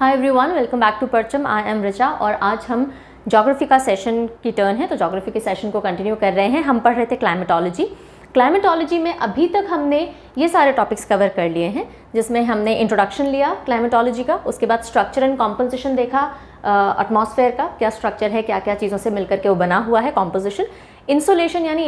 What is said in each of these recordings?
Hi everyone, welcome back to Parcham. I M Richa और आज हम ज्योग्राफी का सेशन की टर्न है, तो ज्योग्राफी के सेशन को कंटिन्यू कर रहे हैं। हम पढ़ रहे थे क्लाइमेटोलॉजी। क्लाइमेटोलॉजी में अभी तक हमने ये सारे टॉपिक्स कवर कर लिए हैं, जिसमें हमने इंट्रोडक्शन लिया क्लाइमेटोलॉजी का, उसके बाद स्ट्रक्चर एंड कॉम्पोजिशन देखा, एटमॉस्फेयर का क्या स्ट्रक्चर है, क्या क्या चीज़ों से मिलकर के वो बना हुआ है, कॉम्पोजिशन, इंसोलेशन यानी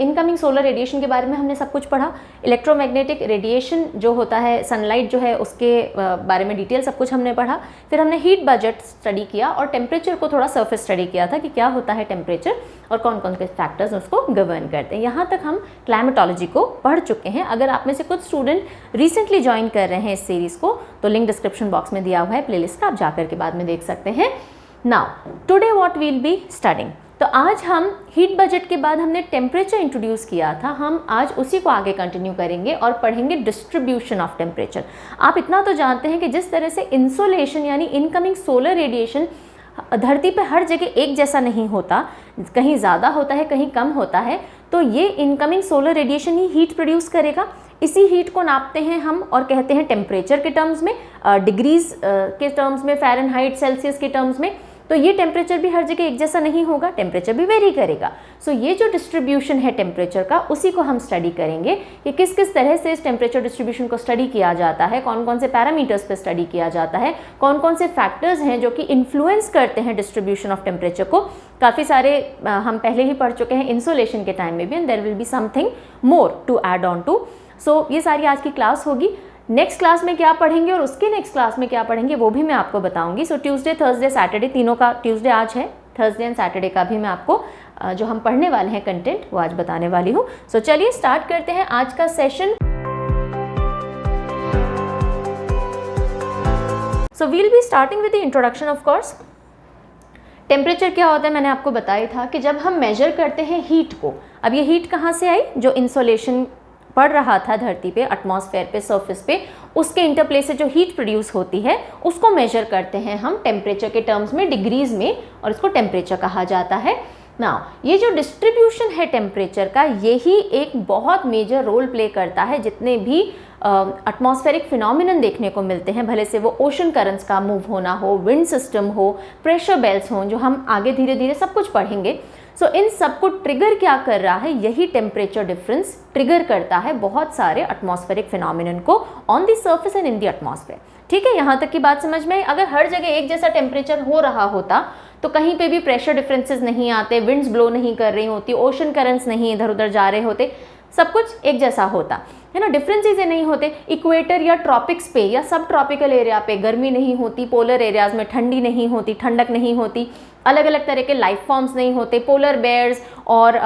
इनकमिंग सोलर रेडिएशन के बारे में हमने सब कुछ पढ़ा, इलेक्ट्रोमैग्नेटिक रेडिएशन जो होता है, सनलाइट जो है उसके बारे में डिटेल सब कुछ हमने पढ़ा। फिर हमने हीट बजट स्टडी किया और टेम्परेचर को थोड़ा सरफेस स्टडी किया था कि क्या होता है टेम्परेचर और कौन कौन से फैक्टर्स उसको गवर्न करते हैं। यहाँ तक हम क्लाइमेटोलॉजी को पढ़ चुके हैं। अगर आप में से कुछ स्टूडेंट रिसेंटली ज्वाइन कर रहे हैं इस सीरीज़ को, तो लिंक डिस्क्रिप्शन बॉक्स में दिया हुआ है प्लेलिस्ट का, आप जाकर के बाद में देख सकते हैं। Now today what we will be studying, तो आज हम हीट बजट के बाद हमने टेम्परेचर इंट्रोड्यूस किया था, हम आज उसी को आगे कंटिन्यू करेंगे और पढ़ेंगे डिस्ट्रीब्यूशन ऑफ टेम्परेचर। आप इतना तो जानते हैं कि जिस तरह से इंसोलेशन यानी इनकमिंग सोलर रेडिएशन धरती पे हर जगह एक जैसा नहीं होता, कहीं ज़्यादा होता है कहीं कम होता है, तो ये इनकमिंग सोलर रेडिएशन ही हीट प्रोड्यूस करेगा। इसी हीट को नापते हैं हम और कहते हैं टेम्परेचर के टर्म्स में, डिग्रीज के टर्म्स में, फ़ारेनहाइट सेल्सियस के टर्म्स में। तो ये टेम्परेचर भी हर जगह एक जैसा नहीं होगा, टेम्परेचर भी वेरी करेगा। सो ये जो डिस्ट्रीब्यूशन है टेम्परेचर का, उसी को हम स्टडी करेंगे कि किस किस तरह से इस टेम्परेचर डिस्ट्रीब्यूशन को स्टडी किया जाता है, कौन कौन से पैरामीटर्स पे स्टडी किया जाता है, कौन कौन से फैक्टर्स हैं जो कि इन्फ्लुएंस करते हैं डिस्ट्रीब्यूशन ऑफ टेम्परेचर को। काफ़ी सारे हम पहले ही पढ़ चुके हैं इंसोलेशन के टाइम में भी, and there will be something more to add on to. So ये सारी आज की क्लास होगी। नेक्स्ट क्लास में क्या पढ़ेंगे और उसके नेक्स्ट क्लास में क्या पढ़ेंगे वो भी मैं आपको बताऊंगी। सो ट्यूसडे, थर्सडे, सैटरडे, तीनों का, ट्यूसडे आज है, थर्सडे एंड सैटरडे का भी मैं आपको जो हम पढ़ने वाले हैं कंटेंट वो आज बताने वाली हूँ। सो चलिए स्टार्ट करते हैं आज का session. So we'll be starting with the introduction of course. Temperature क्या होता है मैंने आपको बताया था कि जब हम मेजर करते हैं हीट को, अब ये हीट कहाँ से आई, जो इंसोलेशन पड़ रहा था धरती पे, एटमॉस्फेयर पे, सरफेस पे, उसके इंटरप्ले से जो हीट प्रोड्यूस होती है उसको मेजर करते हैं हम टेम्परेचर के टर्म्स में, डिग्रीज में, और इसको टेम्परेचर कहा जाता है। ना ये जो डिस्ट्रीब्यूशन है टेम्परेचर का, यही एक बहुत मेजर रोल प्ले करता है जितने भी एटमॉस्फेरिक फिनोमिनन देखने को मिलते हैं, भले से वो ओशन करंट्स का मूव होना हो, विंड सिस्टम हो, प्रेशर बेल्ट्स हों, जो हम आगे धीरे धीरे सब कुछ पढ़ेंगे। सो इन सब को ट्रिगर क्या कर रहा है, यही टेम्परेचर डिफरेंस ट्रिगर करता है बहुत सारे एटमॉस्फेरिक फिनोमिनन को on the surface and in the atmosphere. ठीक है, यहाँ तक की बात समझ में आई। अगर हर जगह एक जैसा टेम्परेचर हो रहा होता तो कहीं पे भी प्रेशर डिफरेंसेस नहीं आते, विंड्स ब्लो नहीं कर रही होती, ओशन करंट्स नहीं इधर उधर जा रहे होते, सब कुछ एक जैसा होता है ना, डिफरेंसेस नहीं होते। इक्वेटर या ट्रॉपिक्स पे या सब ट्रॉपिकल एरिया पे गर्मी नहीं होती, पोलर एरियाज में ठंडी नहीं होती, ठंडक नहीं होती, अलग अलग तरह के लाइफ फॉर्म्स नहीं होते, पोलर बेयर्स और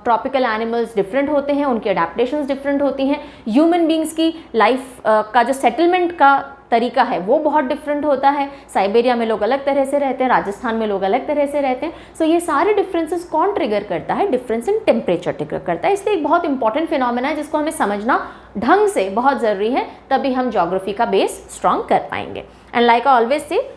ट्रॉपिकल एनिमल्स डिफरेंट होते हैं, उनकी अडेप्टेशंस डिफरेंट होती हैं। ह्यूमन बींग्स की लाइफ का जो सेटलमेंट का तरीका है वो बहुत डिफरेंट होता है। साइबेरिया में लोग अलग तरह से रहते हैं, राजस्थान में लोग अलग तरह से रहते हैं। सो ये सारे डिफरेंसेस कौन ट्रिगर करता है, डिफरेंस इन टेम्परेचर ट्रिगर करता है। इसलिए एक बहुत इंपॉर्टेंट फिनोमेना है जिसको हमें समझना ढंग से बहुत ज़रूरी है, तभी हम ज्योग्राफी का बेस स्ट्रॉन्ग कर पाएंगे। And like I always say,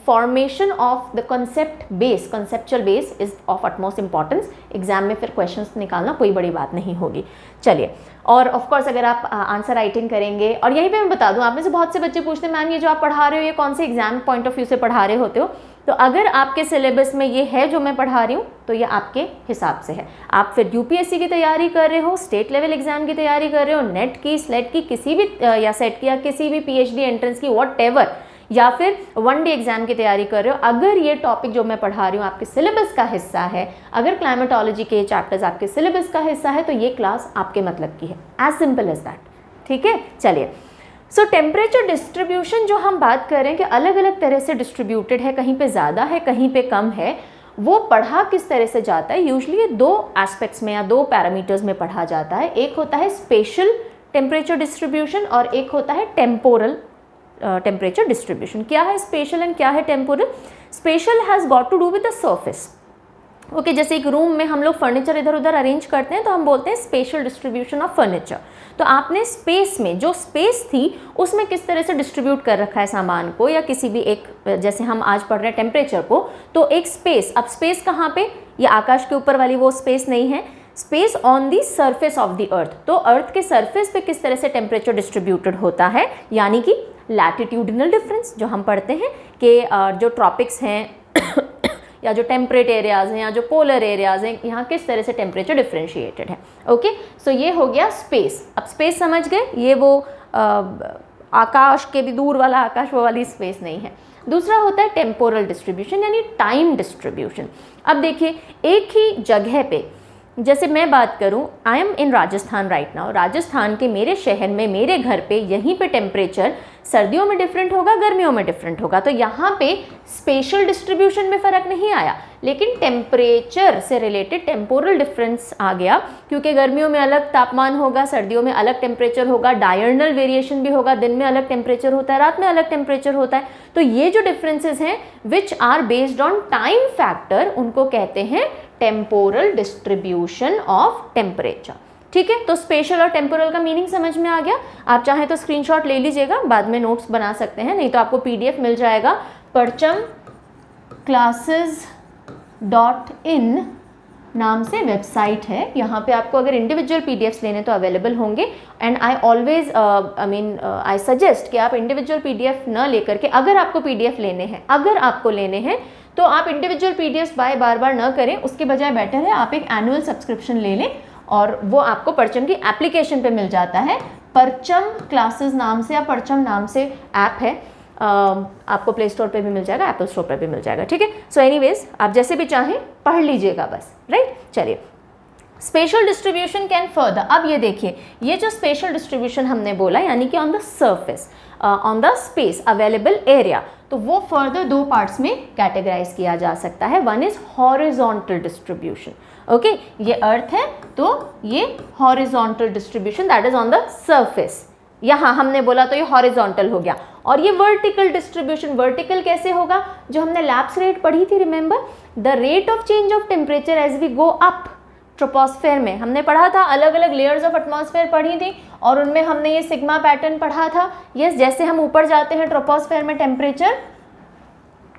formation of the concept base, conceptual base is of utmost importance. Exam में फिर क्वेश्चंस निकालना कोई बड़ी बात नहीं होगी। चलिए, और ऑफ कोर्स अगर आप आंसर राइटिंग करेंगे, और यहीं पे मैं बता दूं, आप में से बहुत से बच्चे पूछते हैं मैम ये जो आप पढ़ा रहे हो ये कौन से एग्जाम पॉइंट ऑफ व्यू से पढ़ा रहे होते हो, तो अगर आपके सिलेबस में ये है जो मैं पढ़ा रही हूँ तो ये आपके हिसाब से है। आप फिर यूपीएससी की तैयारी कर रहे हो, स्टेट लेवल एग्जाम की तैयारी कर रहे हो, नेट की, स्लेट की, किसी भी या सेट की या किसी भी पीएचडी एंट्रेंस की, व्हाटएवर, या फिर वन डे एग्जाम की तैयारी कर रहे हो, अगर ये टॉपिक जो मैं पढ़ा रही हूँ आपके सिलेबस का हिस्सा है, अगर क्लाइमेटोलॉजी के चैप्टर्स आपके सिलेबस का हिस्सा है, तो ये क्लास आपके मतलब की है। As simple as that. ठीक है, चलिए। सो टेम्परेचर डिस्ट्रीब्यूशन जो हम बात कर रहे हैं कि अलग अलग तरह से डिस्ट्रीब्यूटेड है, कहीं पे ज़्यादा है कहीं पे कम है, वो पढ़ा किस तरह से जाता है, यूजुअली दो एस्पेक्ट्स में या दो पैरामीटर्स में पढ़ा जाता है। एक होता है स्पेशल टेम्परेचर डिस्ट्रीब्यूशन और एक होता है टेम्पोरल टेम्परेचर डिस्ट्रीब्यूशन। क्या है स्पेशल एंड क्या है temporal? Spatial has got to do with the surface. Okay, जैसे एक रूम में हम लोग फर्नीचर इधर उधर अरेंज करते हैं तो हम बोलते हैं स्पेशल डिस्ट्रीब्यूशन ऑफ फर्नीचर। तो आपने स्पेस में, जो स्पेस थी उसमें किस तरह से डिस्ट्रीब्यूट कर रखा है सामान को, या किसी भी एक, जैसे हम आज पढ़ रहे हैं टेम्परेचर को, तो एक स्पेस, अब स्पेस कहाँ पे, ये आकाश के ऊपर वाली वो स्पेस नहीं है, space on the surface of the earth, तो अर्थ के सरफेस पे किस तरह से टेम्परेचर डिस्ट्रीब्यूटेड होता है, यानी कि लैटिट्यूडिनल डिफरेंस जो हम पढ़ते हैं कि जो ट्रॉपिक्स हैं या जो टेम्परेट एरियाज हैं या जो पोलर एरियाज हैं, यहाँ किस तरह से टेम्परेचर डिफ्रेंशिएटेड है। ओके, सो ये हो गया स्पेस। अब स्पेस समझ गए, ये वो आकाश के भी दूर वाला आकाश, वो वाली स्पेस नहीं है। दूसरा होता है टेम्पोरल डिस्ट्रीब्यूशन यानी टाइम डिस्ट्रीब्यूशन। अब देखिए एक ही जगह पे, जैसे मैं बात करूं, I am in Rajasthan right now, Rajasthan के मेरे शहर में मेरे घर पे यहीं पे टेम्परेचर सर्दियों में डिफरेंट होगा, गर्मियों में डिफरेंट होगा, तो यहाँ पे स्पेशल डिस्ट्रीब्यूशन में फ़र्क नहीं आया, लेकिन टेम्परेचर से रिलेटेड टेम्पोरल डिफरेंस आ गया, क्योंकि गर्मियों में अलग तापमान होगा, सर्दियों में अलग टेम्परेचर होगा, डायर्नल वेरिएशन भी होगा, दिन में अलग टेम्परेचर होता है, रात में अलग टेम्परेचर होता है। तो ये जो डिफरेंसेस हैं which are based on time factor, उनको कहते हैं टेम्पोरल डिस्ट्रीब्यूशन ऑफ टेम्परेचर। ठीक है, तो स्पेशल और टेम्पोरल का मीनिंग समझ में आ गया। आप चाहें तो स्क्रीनशॉट ले लीजिएगा, बाद में नोट्स बना सकते हैं, नहीं तो आपको पीडीएफ मिल जाएगा। parchamclasses.in नाम से वेबसाइट है, यहाँ पे आपको अगर इंडिविजुअल पीडीएफ्स लेने तो अवेलेबल होंगे। And I always I suggest कि आप इंडिविजुअल पीडीएफ न लेकर के, अगर आपको पीडीएफ लेने हैं, अगर आपको लेने हैं तो आप इंडिविजुअल पीडीएफ बाय बार बार न करें, उसके बजाय बेटर है आप एक एनुअल सब्सक्रिप्शन ले लें, और वो आपको परचम की एप्लीकेशन पे मिल जाता है। परचम क्लासेस नाम से या परचम नाम से ऐप है, आपको प्ले स्टोर पे भी मिल जाएगा, एप्पल स्टोर पे भी मिल जाएगा। ठीक है, सो एनीवेज आप जैसे भी चाहें पढ़ लीजिएगा बस, राइट। चलिए, स्पेशल डिस्ट्रीब्यूशन कैन फर्दर। अब ये देखिए, ये जो स्पेशल डिस्ट्रीब्यूशन हमने बोला, यानी कि on the surface, on the space available area, तो वो फर्दर दो पार्ट्स में कैटेगराइज किया जा सकता है। One is horizontal distribution. Okay, ये अर्थ है तो ये horizontal distribution, that is on the surface. यहाँ हमने बोला तो ये हॉरिजॉन्टल हो गया। और ये वर्टिकल डिस्ट्रीब्यूशन, वर्टिकल कैसे होगा, जो हमने लैप्स रेट पढ़ी थी, remember, the rate of change of temperature as we go up. Troposphere में हमने पढ़ा था, अलग अलग लेयर्स ऑफ एटमॉस्फेयर पढ़ी थी, और उनमें हमने ये सिग्मा पैटर्न पढ़ा था। यस, जैसे हम ऊपर जाते हैं ट्रोपोस्फेयर में टेम्परेचर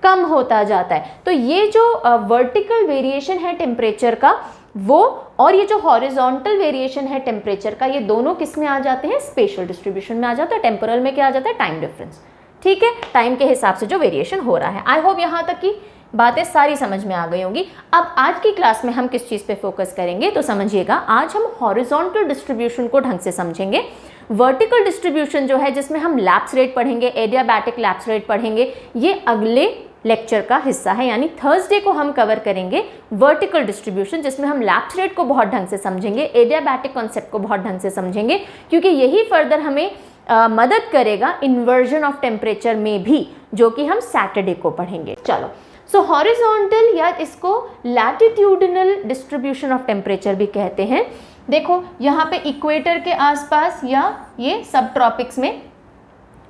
कम होता जाता है। तो ये जो वर्टिकल वेरिएशन है टेम्परेचर का वो, और ये जो हॉरिजॉन्टल वेरिएशन है टेम्परेचर का, ये दोनों किस में आ जाते हैं, स्पेशल डिस्ट्रीब्यूशन में आ जाता है। टेम्पोरल में क्या आ जाता है, टाइम डिफरेंस। ठीक है, टाइम के हिसाब से जो वेरिएशन हो रहा है। आई होप यहाँ तक की बातें सारी समझ में आ गई होंगी। अब आज की क्लास में हम किस चीज़ पे फोकस करेंगे, तो समझिएगा, आज हम हॉरिजॉन्टल डिस्ट्रीब्यूशन को ढंग से समझेंगे। वर्टिकल डिस्ट्रीब्यूशन जो है, जिसमें हम लैप्स रेट पढ़ेंगे, एडियाबैटिक लैप्स रेट पढ़ेंगे, ये अगले लेक्चर का हिस्सा है, यानी थर्सडे को हम कवर करेंगे वर्टिकल डिस्ट्रीब्यूशन, जिसमें हम लैप्स रेट को बहुत ढंग से समझेंगे, एडियाबैटिक कॉन्सेप्ट को बहुत ढंग से समझेंगे, क्योंकि यही फर्दर हमें मदद करेगा इन्वर्जन ऑफ टेम्परेचर में भी, जो कि हम सैटरडे को पढ़ेंगे। चलो, सो हॉरिजॉन्टल या इसको लैटिट्यूडिनल डिस्ट्रीब्यूशन ऑफ टेम्परेचर भी कहते हैं। देखो यहाँ पे इक्वेटर के आसपास या ये सब ट्रॉपिक्स में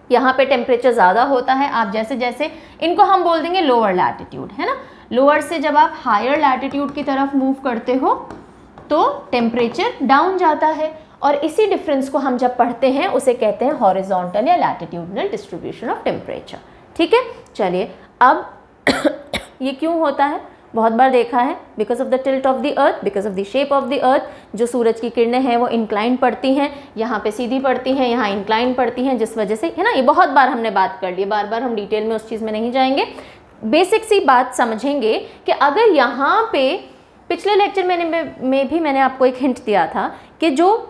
यहाँ पे टेम्परेचर ज़्यादा होता है। आप जैसे जैसे इनको हम बोल देंगे लोअर लैटिट्यूड, है ना। लोअर से जब आप हायर लैटिट्यूड की तरफ मूव करते हो तो टेम्परेचर डाउन जाता है, और इसी डिफरेंस को हम जब पढ़ते हैं उसे कहते हैं हॉरिजॉन्टल या लैटिट्यूडिनल डिस्ट्रीब्यूशन ऑफ टेम्परेचर। ठीक है, चलिए, अब ये क्यों होता है, बहुत बार देखा है, because of the tilt of the earth, because of the shape of the earth. जो सूरज की किरणें हैं वो इंक्लाइन पड़ती हैं, यहाँ पे सीधी पड़ती हैं, यहाँ इंक्लाइन पड़ती हैं, जिस वजह से, है ना, ये बहुत बार हमने बात कर ली, बार बार हम डिटेल में उस चीज़ में नहीं जाएंगे। बेसिक सी बात समझेंगे कि अगर यहाँ पे, पिछले लेक्चर में भी मैंने आपको एक हिंट दिया था कि जो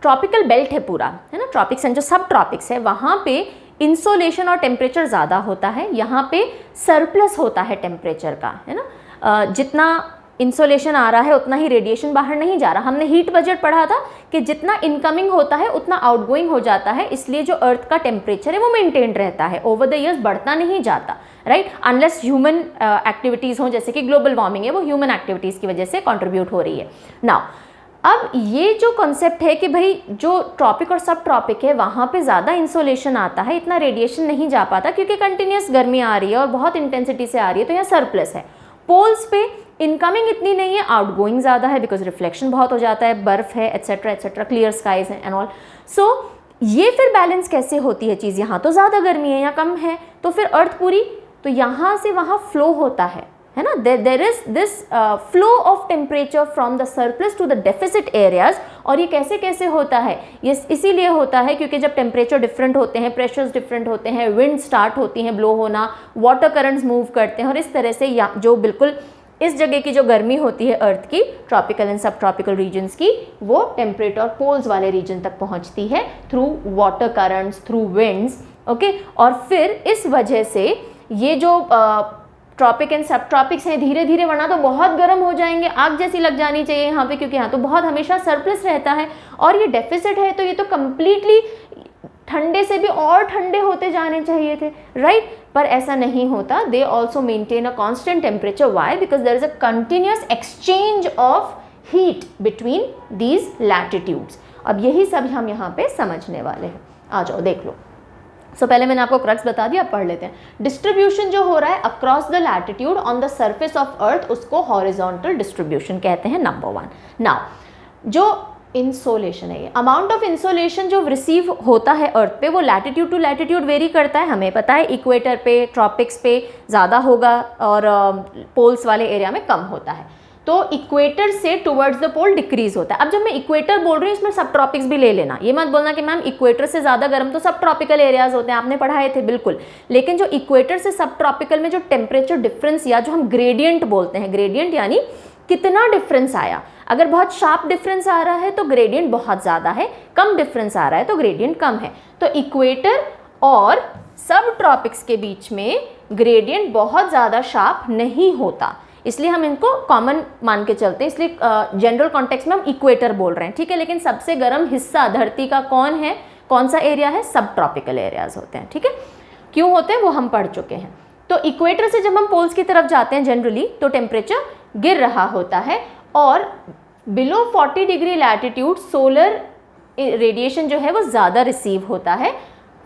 ट्रॉपिकल बेल्ट है पूरा, है ना, ट्रॉपिक्स एंड जो सब ट्रॉपिक्स है, वहाँ पे इंसोलेशन और टेम्परेचर ज़्यादा होता है, यहाँ पे सरप्लस होता है टेम्परेचर का, है ना। जितना इंसोलेशन आ रहा है उतना ही रेडिएशन बाहर नहीं जा रहा। हमने हीट बजट पढ़ा था कि जितना इनकमिंग होता है उतना आउटगोइंग हो जाता है, इसलिए जो अर्थ का टेम्परेचर है वो मेंटेन्ड रहता है, ओवर द ईयर्स बढ़ता नहीं जाता, राइट, अनलेस ह्यूमन एक्टिविटीज़ हों, जैसे कि ग्लोबल वार्मिंग है, वो ह्यूमन एक्टिविटीज़ की वजह से कंट्रीब्यूट हो रही है। नाउ, अब ये जो कॉन्सेप्ट है कि भाई जो ट्रॉपिक और सब ट्रॉपिक है वहाँ पे ज़्यादा इंसोलेशन आता है, इतना रेडिएशन नहीं जा पाता क्योंकि कंटिन्यूस गर्मी आ रही है और बहुत इंटेंसिटी से आ रही है, तो यहाँ सरप्लस है। पोल्स पे इनकमिंग इतनी नहीं है, आउटगोइंग ज़्यादा है, बिकॉज रिफ्लेक्शन बहुत हो जाता है, बर्फ़ है, एट्सेट्रा एट्सेट्रा, क्लियर स्काइज हैं एंड ऑल। सो ये फिर बैलेंस कैसे होती है चीज़, यहाँ तो ज़्यादा गर्मी है, यहाँ कम है, तो फिर अर्थ पूरी, तो यहाँ से वहाँ फ्लो होता है है ना, there is this flow of temperature from the surplus to the deficit areas. और ये कैसे कैसे होता है, ये इसीलिए होता है क्योंकि जब टेम्परेचर डिफरेंट होते हैं, प्रेशर्स डिफरेंट होते हैं, विंड स्टार्ट होती हैं ब्लो होना, वाटर करंट्स मूव करते हैं, और इस तरह से जो बिल्कुल इस जगह की जो गर्मी होती है अर्थ की, ट्रॉपिकल एंड सब ट्रॉपिकल रीजन्स की, वो टेम्परेट और पोल्स वाले रीजन तक पहुंचती है through water currents, through winds, okay. और फिर इस वजह से ये जो ट्रॉपिक एंड सब ट्रॉपिक्स हैं, धीरे धीरे, वरना तो बहुत गर्म हो जाएंगे, आग जैसी लग जानी चाहिए यहाँ पे, क्योंकि यहाँ तो बहुत हमेशा सरप्लस रहता है, और ये डेफिसिट है तो ये तो कंप्लीटली ठंडे से भी और ठंडे होते जाने चाहिए थे, राइट? पर ऐसा नहीं होता। They also maintain a constant temperature. Why? Because there is a continuous exchange of heat between these latitudes. अब यही सब हम यहाँ पे समझने वाले हैं। आ जाओ देख लो। पहले मैंने आपको क्रक्स बता दिया, अब पढ़ लेते हैं। डिस्ट्रीब्यूशन जो हो रहा है across the latitude on the surface of earth, उसको हॉरिजॉन्टल डिस्ट्रीब्यूशन कहते हैं, नंबर 1। नाउ जो इंसोलेशन है, ये अमाउंट ऑफ इंसोलेशन जो रिसीव होता है अर्थ पे, वो लैटिट्यूड टू लैटिट्यूड वेरी करता है। हमें पता है इक्वेटर पे, ट्रॉपिक्स पे ज़्यादा होगा और पोल्स वाले एरिया में कम होता है। तो इक्वेटर से टुवर्ड्स द पोल डिक्रीज होता है। अब जब मैं इक्वेटर बोल रही हूँ, इसमें सब ट्रॉपिक्स भी ले लेना, ये मत बोलना कि मैम इक्वेटर से ज़्यादा गर्म तो सब ट्रॉपिकल एरियाज होते हैं, आपने पढ़ाए थे, बिल्कुल। लेकिन जो इक्वेटर से सब ट्रॉपिकल में जो टेम्परेचर डिफरेंस, या जो हम ग्रेडियंट बोलते हैं, ग्रेडियंट यानी कितना डिफरेंस आया, अगर बहुत शार्प डिफरेंस आ रहा है तो ग्रेडियंट बहुत ज़्यादा है, कम डिफरेंस आ रहा है तो ग्रेडियंट कम है। तो इक्वेटर और सब ट्रॉपिक्स के बीच में ग्रेडियंट बहुत ज़्यादा शार्प नहीं होता, इसलिए हम इनको कॉमन मान के चलते हैं, इसलिए जनरल कॉन्टेक्स्ट में हम इक्वेटर बोल रहे हैं, ठीक है। लेकिन सबसे गर्म हिस्सा धरती का कौन है, कौन सा एरिया है? सब ट्रॉपिकल एरियाज होते हैं, ठीक है। क्यों होते हैं वो हम पढ़ चुके हैं। तो इक्वेटर से जब हम पोल्स की तरफ जाते हैं जनरली, तो टेम्परेचर गिर रहा होता है, और below 40 degree latitude solar radiation जो है वो ज़्यादा रिसीव होता है।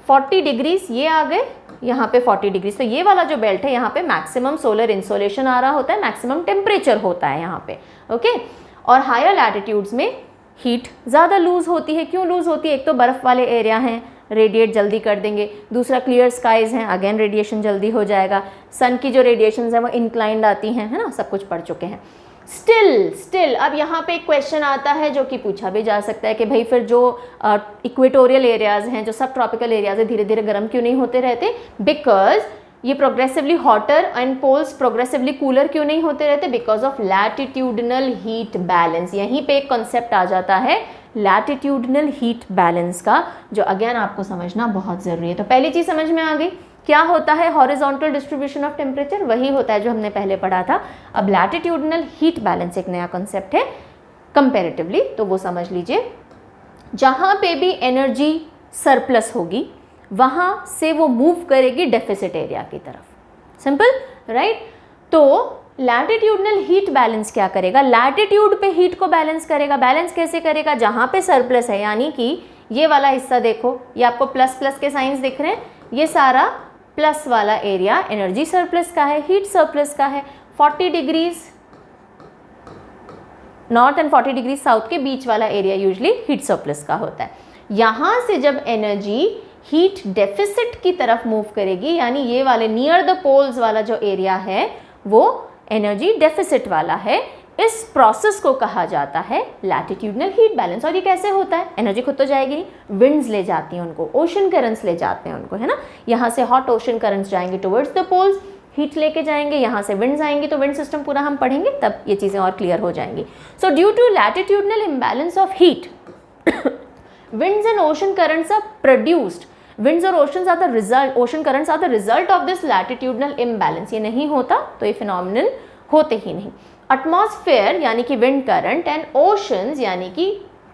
40 डिग्रीज ये आ गए, यहाँ पे 40 डिग्रीज, तो ये वाला जो बेल्ट है यहाँ पे मैक्सिमम सोलर इंसोलेशन आ रहा होता है, मैक्सिमम टेम्परेचर होता है यहाँ पे, ओके। और हायर लैटिट्यूड्स में हीट ज़्यादा लूज़ होती है। क्यों लूज़ होती है? एक तो बर्फ़ वाले एरिया हैं, रेडिएट जल्दी कर देंगे, दूसरा क्लियर स्काइज हैं, अगेन रेडिएशन जल्दी हो जाएगा, सन की जो रेडिएशंस हैं वो इंक्लाइंड आती हैं, है ना, सब कुछ पढ़ चुके हैं। स्टिल अब यहाँ पे एक क्वेश्चन आता है जो कि पूछा भी जा सकता है कि भाई फिर जो इक्वेटोरियल एरियाज हैं, जो सब ट्रॉपिकल एरियाज है, धीरे धीरे गर्म क्यों नहीं होते रहते? बिकॉज ये progressively hotter and poles progressively cooler क्यों नहीं होते रहते? Because of latitudinal heat balance. यहीं पे एक कॉन्सेप्ट आ जाता है लैटिट्यूडनल हीट बैलेंस का, जो अगेन आपको समझना बहुत ज़रूरी है। तो पहली चीज़ समझ में आ गई, क्या होता है हॉरिजॉन्टल डिस्ट्रीब्यूशन ऑफ टेम्परेचर, वही होता है जो हमने पहले पढ़ा था। अब लैटिट्यूडनल हीट बैलेंस एक नया कॉन्सेप्ट है कंपैरेटिवली, तो वो समझ लीजिए। जहाँ पे भी एनर्जी सरप्लस होगी वहाँ से वो मूव करेगी डेफिसिट एरिया की तरफ, सिंपल, राइट। तो लैटिट्यूडनल हीट बैलेंस क्या करेगा? लैटिट्यूड पे हीट को बैलेंस करेगा। बैलेंस कैसे करेगा? जहाँ पे सरप्लस है, यानी कि ये वाला हिस्सा देखो, ये आपको प्लस प्लस के साइंस दिख रहे हैं, ये सारा प्लस वाला एरिया एनर्जी सरप्लस का है, हीट सरप्लस का है। 40 degrees north and 40 degree south के बीच वाला एरिया यूजुअली हीट सरप्लस का होता है। यहाँ से जब एनर्जी हीट डेफिसिट की तरफ मूव करेगी, यानी ये वाले नियर द पोल्स वाला जो एरिया है वो एनर्जी डेफिसिट वाला है, इस प्रोसेस को कहा जाता है लैटिट्यूडनल हीट बैलेंस। और ये कैसे होता है? एनर्जी खुद तो जाएगी नहीं, विंड्स ले जाती हैं उनको, ओशन करंट्स ले जाते हैं उनको, है ना। यहाँ से हॉट ओशन करंट्स जाएंगे टुवर्ड्स द पोल्स, हीट लेके जाएंगे, यहाँ से विंड्स आएंगी, तो विंड सिस्टम पूरा हम पढ़ेंगे तब ये चीज़ें और क्लियर हो जाएंगी। So due to latitudinal imbalance of heat winds and ocean currents are produced. Winds और oceans are the result, ocean currents are the result of this latitudinal imbalance. ये नहीं होता तो ये phenomenon होते ही नहीं। Atmosphere यानी कि wind current and oceans यानी कि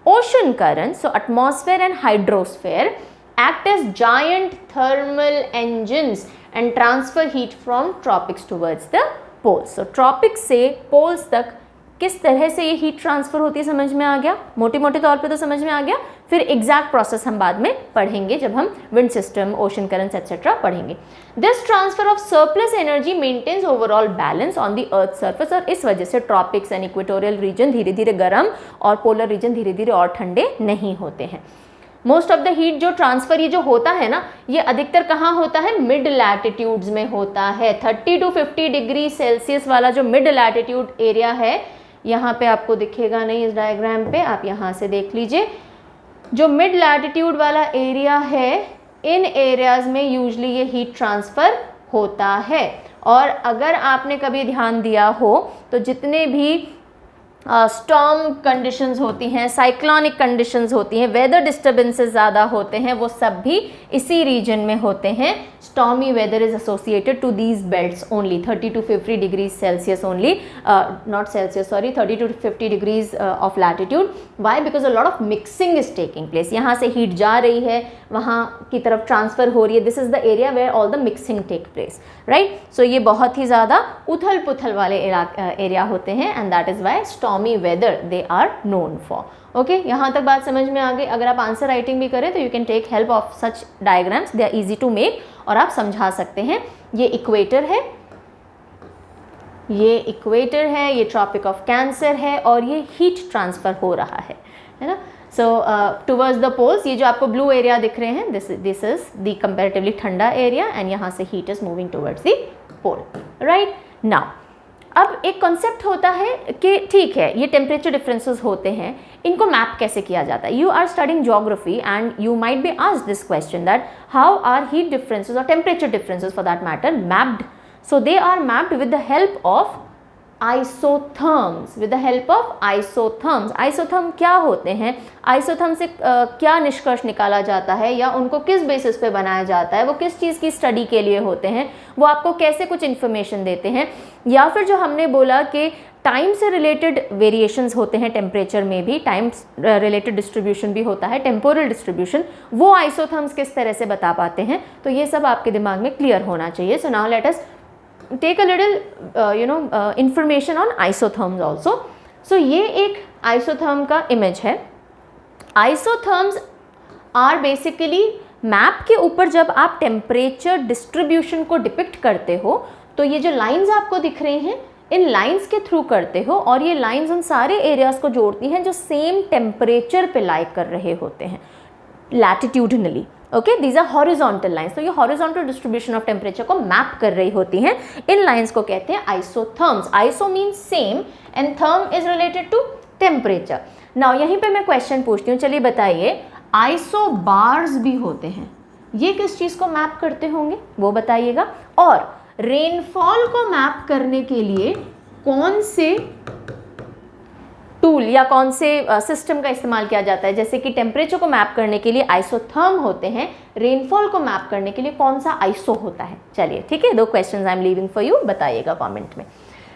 ocean currents, so atmosphere and hydrosphere act as giant thermal engines and transfer heat from tropics towards the poles. So tropics से poles तक किस तरह से ये हीट ट्रांसफर होती है समझ में आ गया? मोटे मोटे तौर पे तो समझ में आ गया, फिर एग्जैक्ट प्रोसेस हम बाद में पढ़ेंगे जब हम wind system, ocean currents etcetera पढ़ेंगे। This transfer of surplus energy maintains overall balance on the earth surface, और इस वजह से ट्रॉपिक्स एंड इक्वेटोरियल रीजन धीरे धीरे गर्म और पोलर रीजन धीरे धीरे और ठंडे नहीं होते हैं। मोस्ट ऑफ द हीट जो ट्रांसफर ये जो होता है ना, ये अधिकतर कहाँ होता है, मिड लैटिट्यूड्स में होता है। 30 to 50 डिग्री सेल्सियस वाला जो मिड लैटिट्यूड एरिया है, यहाँ पे आपको दिखेगा नहीं इस डायग्राम पे, आप यहाँ से देख लीजिए, जो मिड लैटिट्यूड वाला एरिया है, इन एरियाज में यूजली ये हीट ट्रांसफ़र होता है। और अगर आपने कभी ध्यान दिया हो तो जितने भी स्टॉर्म कंडीशंस होती हैं, साइक्लोनिक कंडीशंस होती हैं, वेदर डिस्टर्बेंसेस ज़्यादा होते हैं, वो सब भी इसी रीजन में होते हैं। Stormy weather is associated to these belts only, 30 to 50 degrees celsius only, not celsius sorry, 30 to 50 degrees of latitude. Why? Because a lot of mixing is taking place. यहाँ से हीट जा रही है, वहाँ की तरफ ट्रांसफ़र हो रही है। This is the area where all the mixing take place, right. So ये बहुत ही ज़्यादा उथल पुथल वाले एरिया होते हैं, and that is why stormy weather they are known for. Okay, यहाँ तक बात समझ में आ गई। अगर आप आंसर राइटिंग भी करें तो you can take help of such diagrams, they are easy to make, और आप समझा सकते हैं। ये इक्वेटर है, ये इक्वेटर है, ये ट्रॉपिक ऑफ कैंसर है, और ये हीट ट्रांसफ़र हो रहा है ना। सो टुवर्ड्स द पोल्स, ये जो आपको ब्लू एरिया दिख रहे हैं, दिस इज द कंपैरेटिवली ठंडा एरिया, एंड यहाँ से heat is moving towards the pole, right. Now अब एक कॉन्सेप्ट होता है कि ठीक है, ये टेम्परेचर डिफरेंसेस होते हैं, इनको मैप कैसे किया जाता है। You are studying geography and you might be asked this question that how are heat differences और temperature differences for that matter mapped. So they are mapped with the help of isotherms, with the help of isotherms. Isotherm क्या होते हैं, isotherm से क्या निष्कर्ष निकाला जाता है, या उनको किस बेसिस पे बनाया जाता है, वो किस चीज़ की स्टडी के लिए होते हैं, वो आपको कैसे कुछ इन्फॉर्मेशन देते हैं। या फिर जो हमने बोला कि टाइम से रिलेटेड वेरिएशंस होते हैं, टेम्परेचर में भी टाइम रिलेटेड डिस्ट्रीब्यूशन भी होता है, टेम्पोरल डिस्ट्रीब्यूशन, वो आइसोथर्म्स किस तरह से बता पाते हैं। तो ये सब आपके दिमाग में क्लियर होना चाहिए। So now let us take a little information on isotherms also. So ये एक isotherm का image है। Isotherms are basically मैप के ऊपर जब आप टेम्परेचर डिस्ट्रीब्यूशन को डिपिक्ट करते हो, तो ये जो लाइंस आपको दिख रही हैं, इन लाइंस के थ्रू करते हो, और ये लाइंस उन सारे एरियाज को जोड़ती हैं जो सेम टेम्परेचर पे लाई कर रहे होते हैं latitudinally. Okay, these are horizontal lines. तो ये हॉरिजॉन्टल डिस्ट्रीब्यूशन ऑफ टेम्परेचर को मैप कर रही होती हैं। इन लाइंस को कहते हैं isotherms. Iso means same and therm is related to temperature. Now यहीं पे मैं क्वेश्चन पूछती हूँ, चलिए बताइए, आइसोबार्स भी होते हैं, ये किस चीज़ को मैप करते होंगे वो बताइएगा। और रेनफॉल को मैप करने के लिए कौन से टूल या कौन से सिस्टम का इस्तेमाल किया जाता है। जैसे कि टेम्परेचर को मैप करने के लिए आइसोथर्म होते हैं, रेनफॉल को मैप करने के लिए कौन सा आइसो होता है। चलिए ठीक है, 2 questions I am leaving for you, बताइएगा कमेंट में।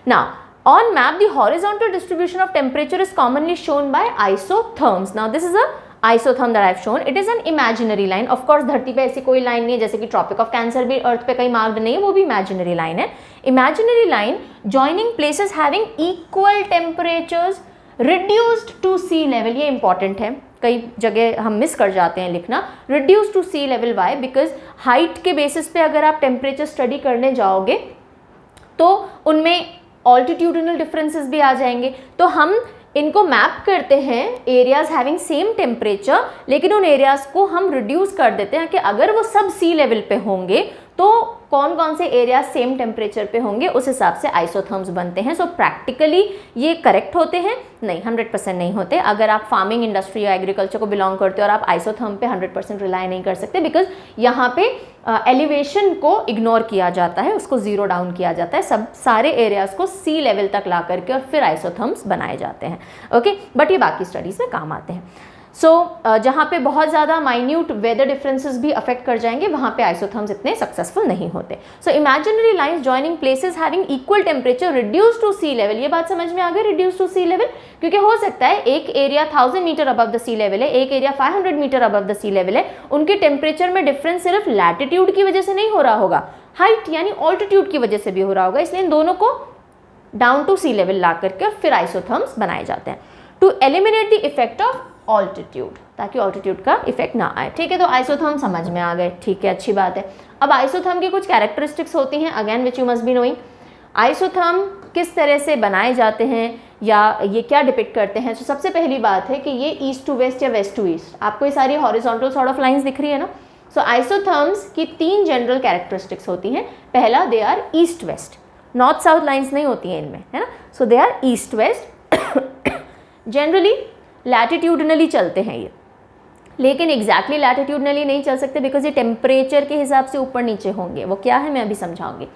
Now on map the horizontal distribution of temperature is commonly shown by isotherms. Now this is a isotherm that I have shown, it is an imaginary line. Of course धरती पे ऐसी कोई line नहीं है, जैसे कि tropic of cancer भी अर्थ पे कहीं मार्क्ड नहीं है, वो भी इमेजिनरी लाइन है। Imaginary line joining places having equal temperatures reduced to sea level. ये इंपॉर्टेंट है, कई जगह हम मिस कर जाते हैं लिखना। Reduce to sea level, why? Because height के बेसिस पे अगर आप टेम्परेचर स्टडी करने जाओगे तो उनमें ऑल्टीट्यूडिनल डिफरेंसेस भी आ जाएंगे। तो हम इनको मैप करते हैं एरियाज हैविंग सेम टेम्परेचर, लेकिन उन एरियाज को हम रिड्यूस कर देते हैं कि अगर वो सब सी लेवल पे होंगे तो कौन कौन से एरियाज सेम टेम्परेचर पे होंगे, उस हिसाब से आइसोथर्म्स बनते हैं। सो प्रैक्टिकली ये करेक्ट होते हैं? नहीं, 100% नहीं होते। अगर आप फार्मिंग इंडस्ट्री या एग्रीकल्चर को बिलोंग करते हो और आप आइसोथर्म पे 100% रिलाई नहीं कर सकते, बिकॉज यहाँ पे एलिवेशन को इग्नोर किया जाता है, उसको जीरो डाउन किया जाता है, सब सारे एरियाज को सी लेवल तक ला करके और फिर आइसोथर्म्स बनाए जाते हैं। ओके, बट ये बाकी स्टडीज में काम आते हैं। सो जहाँ पे बहुत ज़्यादा माइन्यूट वेदर डिफरेंसेस भी अफेक्ट कर जाएंगे, वहाँ पे आइसोथर्म्स इतने सक्सेसफुल नहीं होते। So imaginary lines joining places having equal temperature reduce to sea level. ये बात समझ में आ गई, रिड्यूस टू सी लेवल, क्योंकि हो सकता है एक area 1000 metre above the sea level है, एक area 500 metre above the sea level है, उनके टेम्परेचर में डिफरेंस सिर्फ लैटिट्यूड की वजह से नहीं हो रहा होगा, हाइट यानी ऑल्टीट्यूड की वजह से भी हो रहा होगा। इसलिए इन दोनों को डाउन टू सी लेवल ला करके और फिर आइसोथर्म्स बनाए जाते हैं to eliminate the effect of altitude, ताकि ऑल्टीट्यूड का इफेक्ट ना आए। ठीक है, तो आइसोथर्म समझ में आ गए, ठीक है, अच्छी बात है। अब आइसोथर्म की कुछ कैरेक्टरिस्टिक्स होती हैं, again which you must be knowing. Isotherm किस तरह से बनाए जाते हैं या ये क्या डिपिक्ट करते हैं। तो सबसे पहली बात है कि ये ईस्ट टू वेस्ट या वेस्ट टू ईस्ट, आपको ये सारी हॉरिजॉन्टल सॉर्ट ऑफ लाइंस दिख रही है ना। सो आइसोथर्म्स की 3 जनरल कैरेक्टरिस्टिक्स होती हैं। पहला, they are east west, north south lines नहीं होती हैं इनमें, है ना। So they are east west. Generally latitudinally चलते हैं ये, लेकिन एग्जैक्टली लैटिट्यूडनली नहीं चल सकते बिकॉज ये टेम्परेचर के हिसाब से ऊपर नीचे होंगे। वो क्या है मैं अभी समझाऊंगी।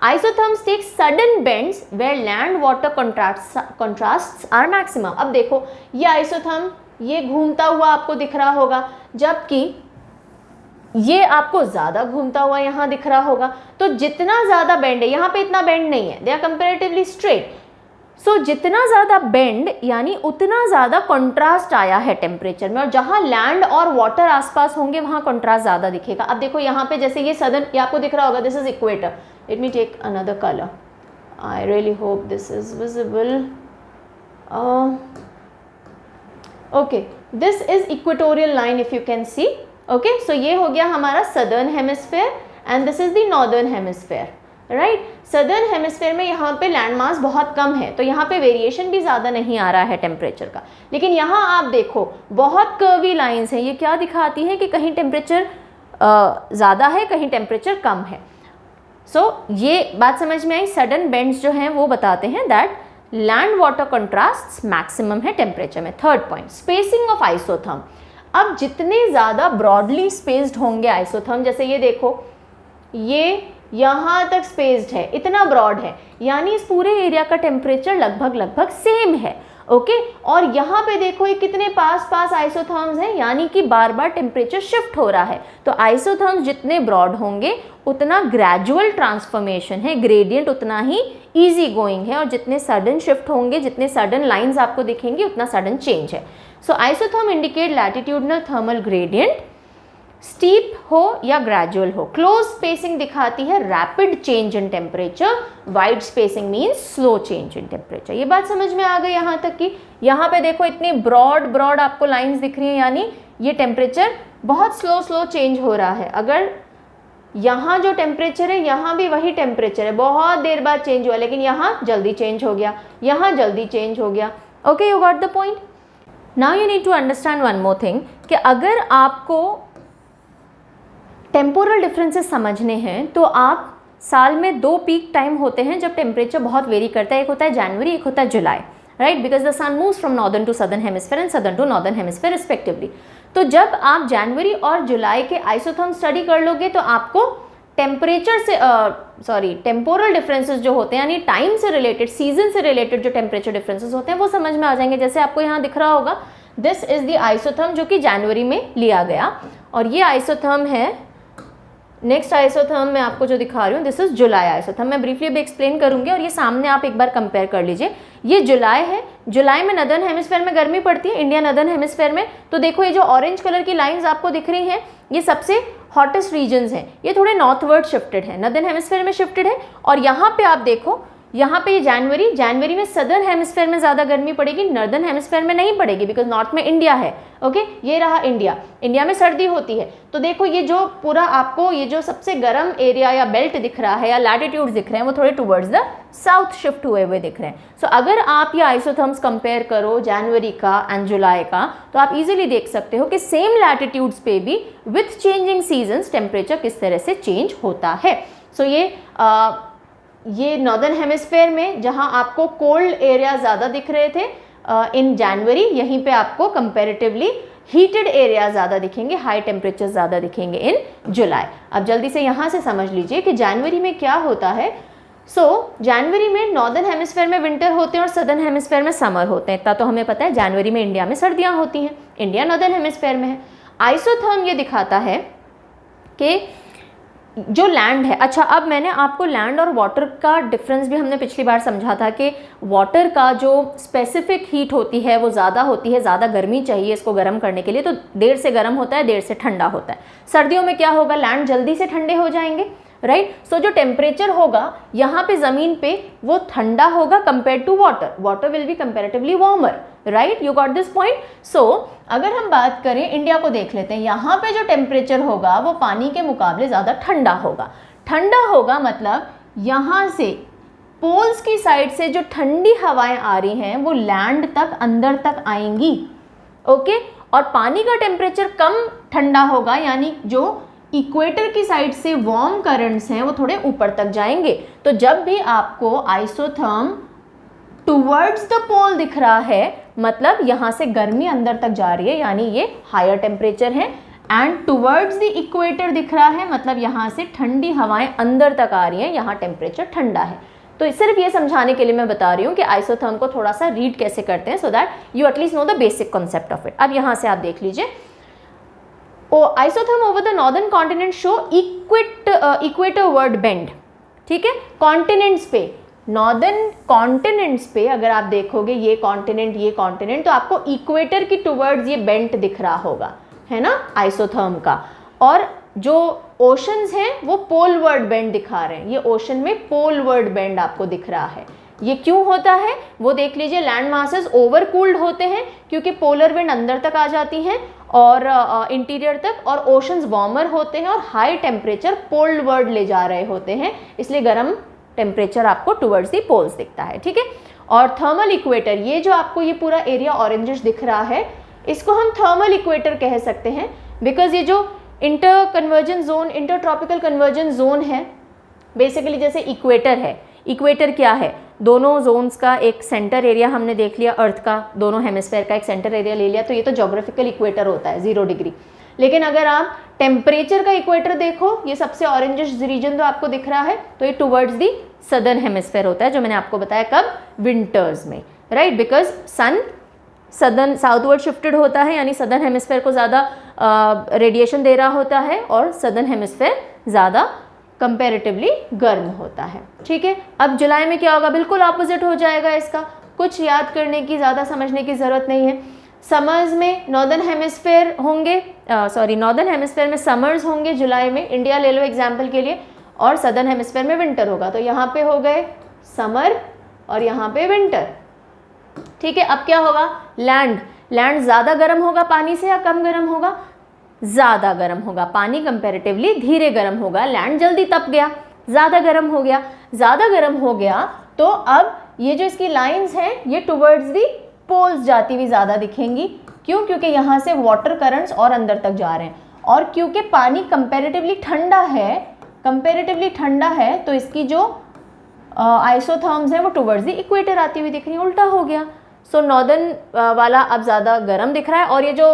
Isotherms take sudden bends where land water contrasts are maximum. अब देखो ये आइसोथर्म ये घूमता हुआ आपको दिख रहा होगा, जबकि ये आपको ज़्यादा घूमता हुआ यहाँ दिख रहा होगा। तो जितना ज़्यादा बेंड है, यहाँ पे इतना बेंड नहीं है, दे आर कंपेरेटिवली स्ट्रेट। सो जितना ज़्यादा बेंड यानी उतना ज़्यादा कंट्रास्ट आया है टेम्परेचर में, और जहाँ लैंड और वाटर आसपास होंगे वहाँ कंट्रास्ट ज़्यादा दिखेगा। अब देखो यहाँ पे जैसे ये सदर्न, ये आपको दिख रहा होगा, this is equator. Let me take another colour, I really hope this is visible. Okay, this is equatorial line if you can see. Okay, so ये हो गया हमारा southern hemisphere and this is the northern hemisphere, right. Southern hemisphere में यहाँ पे land mass बहुत कम है, तो यहाँ पे वेरिएशन भी ज़्यादा नहीं आ रहा है टेम्परेचर का। लेकिन यहाँ आप देखो बहुत कर्वी लाइंस हैं, ये क्या दिखाती हैं कि कहीं टेम्परेचर ज़्यादा है, कहीं टेम्परेचर कम है। सो ये बात समझ में आई। सडन बेंड्स जो हैं वो बताते हैं that land water contrast maximum है टेम्परेचर में। Third point, spacing of isotherm. अब जितने ज़्यादा ब्रॉडली स्पेस्ड होंगे आइसोथर्म, जैसे ये देखो ये यहाँ तक स्पेस्ड है, इतना ब्रॉड है, यानी इस पूरे एरिया का टेम्परेचर लगभग सेम है। ओके, और यहाँ पे देखो ये कितने पास पास आइसोथर्म्स हैं, यानी कि बार बार टेम्परेचर शिफ्ट हो रहा है। तो आइसोथर्म्स जितने ब्रॉड होंगे उतना ग्रेजुअल ट्रांसफॉर्मेशन है, ग्रेडियंट उतना ही ईजी गोइंग है, और जितने सडन शिफ्ट होंगे, जितने सडन लाइन्स आपको दिखेंगी, उतना सडन चेंज है। So isotherm indicate latitudinal thermal gradient, steep हो या ग्रेजुअल हो। क्लोज स्पेसिंग दिखाती है rapid change in temperature, wide spacing means slow change in temperature. ये बात समझ में आ गई यहाँ तक कि यहाँ पे देखो इतनी ब्रॉड आपको लाइंस दिख रही हैं, यानी ये टेम्परेचर बहुत स्लो चेंज हो रहा है। अगर यहाँ जो टेम्परेचर है यहाँ भी वही टेम्परेचर है, बहुत देर बाद चेंज हुआ, लेकिन यहाँ जल्दी चेंज हो गया, यहाँ जल्दी चेंज हो गया। Okay, you got the point. Now you need to understand one more thing कि अगर आपको टेम्पोरल डिफरेंसेस समझने हैं तो आप साल में 2 पीक टाइम होते हैं जब टेम्परेचर बहुत वेरी करता है। एक होता है जनवरी, एक होता है जुलाई, right, because the sun moves from northern to southern hemisphere and southern to northern hemisphere respectively. तो जब आप जनवरी और जुलाई के आइसोथर्म स्टडी कर लोगे तो आपको टेम्परेचर से टेम्पोरल डिफरेंसेस जो होते हैं, यानी टाइम से रिलेटेड, सीजन से रिलेटेड जो टेम्परेचर डिफरेंसेस होते हैं वो समझ में आ जाएंगे। जैसे आपको यहाँ दिख रहा होगा, दिस इज द आइसोथर्म जो कि जनवरी में लिया गया, और ये आइसोथर्म है, नेक्स्ट आइसोथर्म मैं आपको जो दिखा रही हूँ, दिस इज जुलाई आइसोथर्म। मैं ब्रीफली अभी एक्सप्लेन करूँगी, और ये सामने आप एक बार कंपेयर कर लीजिए। ये जुलाई है, जुलाई में नदर्न हेमिस्फीयर में गर्मी पड़ती है, इंडिया नदर्न हेमिस्फीयर में। तो देखो ये जो ऑरेंज कलर की लाइंस आपको दिख रही हैं, ये सबसे हॉटेस्ट रीजन्स हैं, ये थोड़े नॉर्थवर्ड शिफ्टेड है, नदर्न हेमिस्फीयर में शिफ्टेड है। और यहाँ पे आप देखो, यहाँ पे ये जनवरी में सदर्न हेमिस्फीयर में ज़्यादा गर्मी पड़ेगी, नॉर्दर्न हेमिस्फीयर में नहीं पड़ेगी, बिकॉज नॉर्थ में इंडिया है। ओके, ये रहा इंडिया, इंडिया में सर्दी होती है। तो देखो ये जो पूरा आपको ये जो सबसे गर्म एरिया या बेल्ट दिख रहा है या लैटिट्यूड्स दिख रहे हैं, वो थोड़े टुवर्ड्स द साउथ शिफ्ट हुए दिख रहे हैं। सो अगर आप ये आइसोथर्म्स कंपेयर करो जनवरी का एंड जुलाई का, तो आप इजीली देख सकते हो कि सेम लैटिट्यूड्स पे भी विथ चेंजिंग सीजन्स टेम्परेचर किस तरह से चेंज होता है। सो ये नॉर्दर्न हेमिस्फीयर में जहां आपको कोल्ड एरिया ज़्यादा दिख रहे थे इन जनवरी, यहीं पे आपको कंपैरेटिवली हीटेड एरिया ज़्यादा दिखेंगे, हाई टेम्परेचर ज़्यादा दिखेंगे इन जुलाई। अब जल्दी से यहाँ से समझ लीजिए कि जनवरी में क्या होता है। जनवरी में नॉर्दर्न हेमिस्फीयर में विंटर होते हैं और सदर्न हेमिस्फीयर में समर होते हैं। इतना तो हमें पता है, जनवरी में इंडिया में सर्दियाँ होती हैं, इंडिया नॉर्दर्न हेमिस्फीयर में है। आइसोथर्म ये दिखाता है कि जो लैंड है, अच्छा अब मैंने आपको लैंड और वाटर का डिफरेंस भी हमने पिछली बार समझा था कि वाटर का जो स्पेसिफिक हीट होती है वो ज़्यादा होती है, ज़्यादा गर्मी चाहिए इसको गर्म करने के लिए, तो देर से गर्म होता है, देर से ठंडा होता है। सर्दियों में क्या होगा, लैंड जल्दी से ठंडे हो जाएंगे, राइट। सो जो टेम्परेचर होगा यहाँ पे ज़मीन पे वो ठंडा होगा compare to water, water will be comparatively warmer, right, you got this point. सो अगर हम बात करें, इंडिया को देख लेते हैं, यहाँ पे जो टेम्परेचर होगा वो पानी के मुकाबले ज़्यादा ठंडा होगा। ठंडा होगा मतलब यहाँ से पोल्स की साइड से जो ठंडी हवाएं आ रही हैं वो लैंड तक अंदर तक आएंगी, ओके। और पानी का टेम्परेचर कम ठंडा होगा, यानी जो इक्वेटर की साइड से वार्म करंट्स हैं वो थोड़े ऊपर तक जाएंगे। तो जब भी आपको आइसोथर्म टुवर्ड्स द पोल दिख रहा है, मतलब यहाँ से गर्मी अंदर तक जा रही है, यानी ये हायर टेम्परेचर है। एंड टुवर्ड्स द इक्वेटर दिख रहा है, मतलब यहाँ से ठंडी हवाएं अंदर तक आ रही हैं, यहाँ टेम्परेचर ठंडा है। तो सिर्फ ये समझाने के लिए मैं बता रही हूँ कि आइसोथर्म को थोड़ा सा रीड कैसे करते हैं, so that you at least know the basic concept of it. अब यहाँ से आप देख लीजिए, isotherm over the northern continent show equator word bend, ठीक है। कॉन्टिनेंट्स पे, नॉर्दर्न कॉन्टिनेंट्स पे अगर आप देखोगे ये कॉन्टिनेंट, तो आपको इक्वेटर की टुवर्ड्स ये बेंट दिख रहा होगा, है ना, आइसोथर्म का। और जो ओशंस हैं वो पोलवर्ड बेंड दिखा रहे हैं, ये ओशन में पोलवर्ड बेंड आपको दिख रहा है। ये क्यों होता है वो देख लीजिए। लैंड मासेस ओवर कूल्ड होते हैं क्योंकि पोलर विंड अंदर तक आ जाती हैं और इंटीरियर तक, और ओशंस वार्मर होते हैं और हाई टेम्परेचर पोलवर्ड ले जा रहे होते हैं, इसलिए गर्म टेम्परेचर आपको टुवर्ड्स दी पोल्स दिखता है, ठीक है। और थर्मल इक्वेटर, ये जो आपको ये पूरा एरिया ऑरेंजिश दिख रहा है, इसको हम थर्मल इक्वेटर कह सकते हैं, बिकॉज ये जो inter conversion zone, inter tropical conversion zone है, बेसिकली जैसे इक्वेटर है, इक्वेटर क्या है, दोनों जोन्स का एक सेंटर एरिया हमने देख लिया, अर्थ का दोनों हेमिस्फेयर का एक सेंटर एरिया ले लिया, तो ये तो ज्योग्राफिकल इक्वेटर होता है 0 डिग्री। लेकिन अगर आप टेम्परेचर का इक्वेटर देखो, ये सबसे ऑरेंजिश रीजन तो आपको दिख रहा है, तो ये टुवर्ड्स दी सदर्न हेमिस्फेयर होता है, जो मैंने आपको बताया कब, विंटर्स में, right. Because sun southern southward shifted होता है, यानी सदर्न हेमिस्फेयर को ज़्यादा रेडिएशन दे रहा होता है और सदर्न हेमिस्फेयर ज़्यादा कंपैरेटिवली गर्म होता है, ठीक है। अब जुलाई में क्या होगा, बिल्कुल ऑपोजिट हो जाएगा इसका, कुछ याद करने की, ज़्यादा समझने की ज़रूरत नहीं है। समर्स में नॉर्दर्न हेमिस्फेयर होंगे, नॉर्दर्न हेमिस्फेयर में समर्स होंगे जुलाई में, इंडिया ले लो एग्जाम्पल के लिए, और सदर्न हेमिस्फेयर में विंटर होगा, तो यहाँ पे हो गए समर और यहाँ पे विंटर, ठीक है। अब क्या होगा, लैंड ज़्यादा गर्म होगा पानी से या कम गर्म होगा, ज़्यादा गर्म होगा, पानी कंपैरेटिवली धीरे गर्म होगा, लैंड जल्दी तप गया, ज़्यादा गर्म हो गया, ज़्यादा गर्म हो गया तो अब ये जो इसकी लाइंस हैं ये टुवर्ड्स दी पोल्स जाती हुई ज़्यादा दिखेंगी। क्यों, क्योंकि यहाँ से वाटर करंट्स और अंदर तक जा रहे हैं, और क्योंकि पानी कंपैरेटिवली ठंडा है तो इसकी जो आइसोथर्म्स हैं वो टुवर्ड्स दी इक्वेटर आती हुई दिख रही है, उल्टा हो गया। सो नॉर्दर्न वाला अब ज़्यादा गर्म दिख रहा है, और ये जो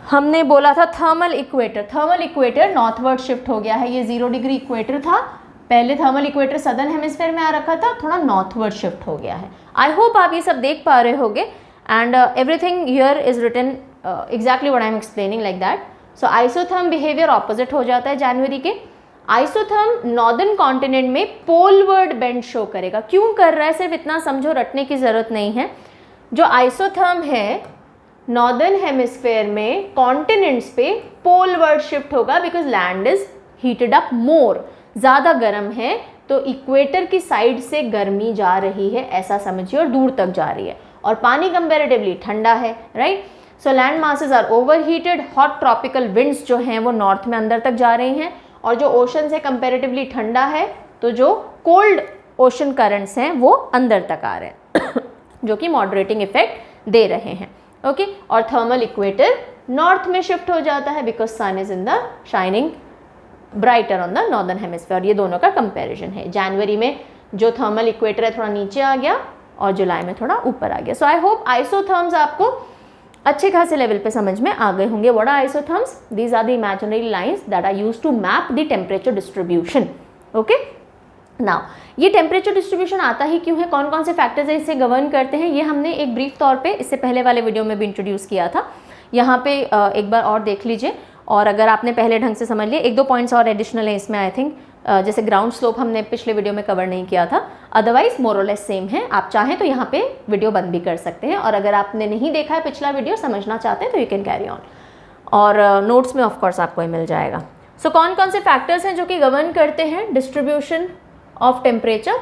हमने बोला था थर्मल इक्वेटर नॉर्थवर्ड शिफ्ट हो गया है, ये 0 डिग्री इक्वेटर था, पहले थर्मल इक्वेटर सदर्न हेमिस्फेयर में आ रखा था, थोड़ा नॉर्थवर्ड शिफ्ट हो गया है। आई होप आप ये सब देख पा रहे होगे, and everything here is written exactly what I am explaining like that. So isotherm behaviour opposite हो जाता है जनवरी के। आइसोथर्म नॉर्दर्न कॉन्टिनेंट में पोलवर्ड बेंड शो करेगा। क्यों कर रहा है, सिर्फ इतना समझो, रटने की ज़रूरत नहीं है। जो आइसोथर्म है नॉर्दर्न हेमिस्फेयर में कॉन्टिनेंट्स पे पोलवर्ड शिफ्ट होगा, because land is heated up more, ज़्यादा गर्म है, तो इक्वेटर की साइड से गर्मी जा रही है ऐसा समझिए, और दूर तक जा रही है, और पानी कंपैरेटिवली ठंडा है, right. So land masses are over heated, hot tropical winds जो हैं वो नॉर्थ में अंदर तक जा रही हैं, और जो ओशन से कंपैरेटिवली ठंडा है तो जो कोल्ड ओशन करंट्स हैं वो अंदर तक आ रहे हैं जो कि मॉडरेटिंग इफेक्ट दे रहे हैं, ओके। और थर्मल इक्वेटर नॉर्थ में शिफ्ट हो जाता है, because sun is in the shining brighter on the northern hemisphere. ये दोनों का कंपैरिजन है। जनवरी में जो थर्मल इक्वेटर है थोड़ा नीचे आ गया, और जुलाई में थोड़ा ऊपर आ गया। सो आई होप आइसोथर्म्स आपको अच्छे खासे लेवल पे समझ में आ गए होंगे। What are isotherms? These are the imaginary lines that are used to map the temperature distribution, okay. Now ये टेम्परेचर डिस्ट्रीब्यूशन आता ही क्यों है, कौन कौन से फैक्टर्स इसे गवर्न करते हैं, ये हमने एक ब्रीफ तौर पे इससे पहले वाले वीडियो में भी इंट्रोड्यूस किया था। यहाँ पे एक बार और देख लीजिए, और अगर आपने पहले ढंग से समझ लिया, 1-2 पॉइंट्स और एडिशनल है इसमें आई थिंक, जैसे ग्राउंड स्लोप हमने पिछले वीडियो में कवर नहीं किया था, अदरवाइज मोर और लेस सेम है। आप चाहें तो यहाँ पे वीडियो बंद भी कर सकते हैं, और अगर आपने नहीं देखा है पिछला वीडियो, समझना चाहते हैं तो यू कैन कैरी ऑन, और नोट्स में ऑफकोर्स आपको ही मिल जाएगा। सो कौन कौन से फैक्टर्स हैं जो कि गवर्न करते हैं डिस्ट्रीब्यूशन ऑफ टेम्परेचर?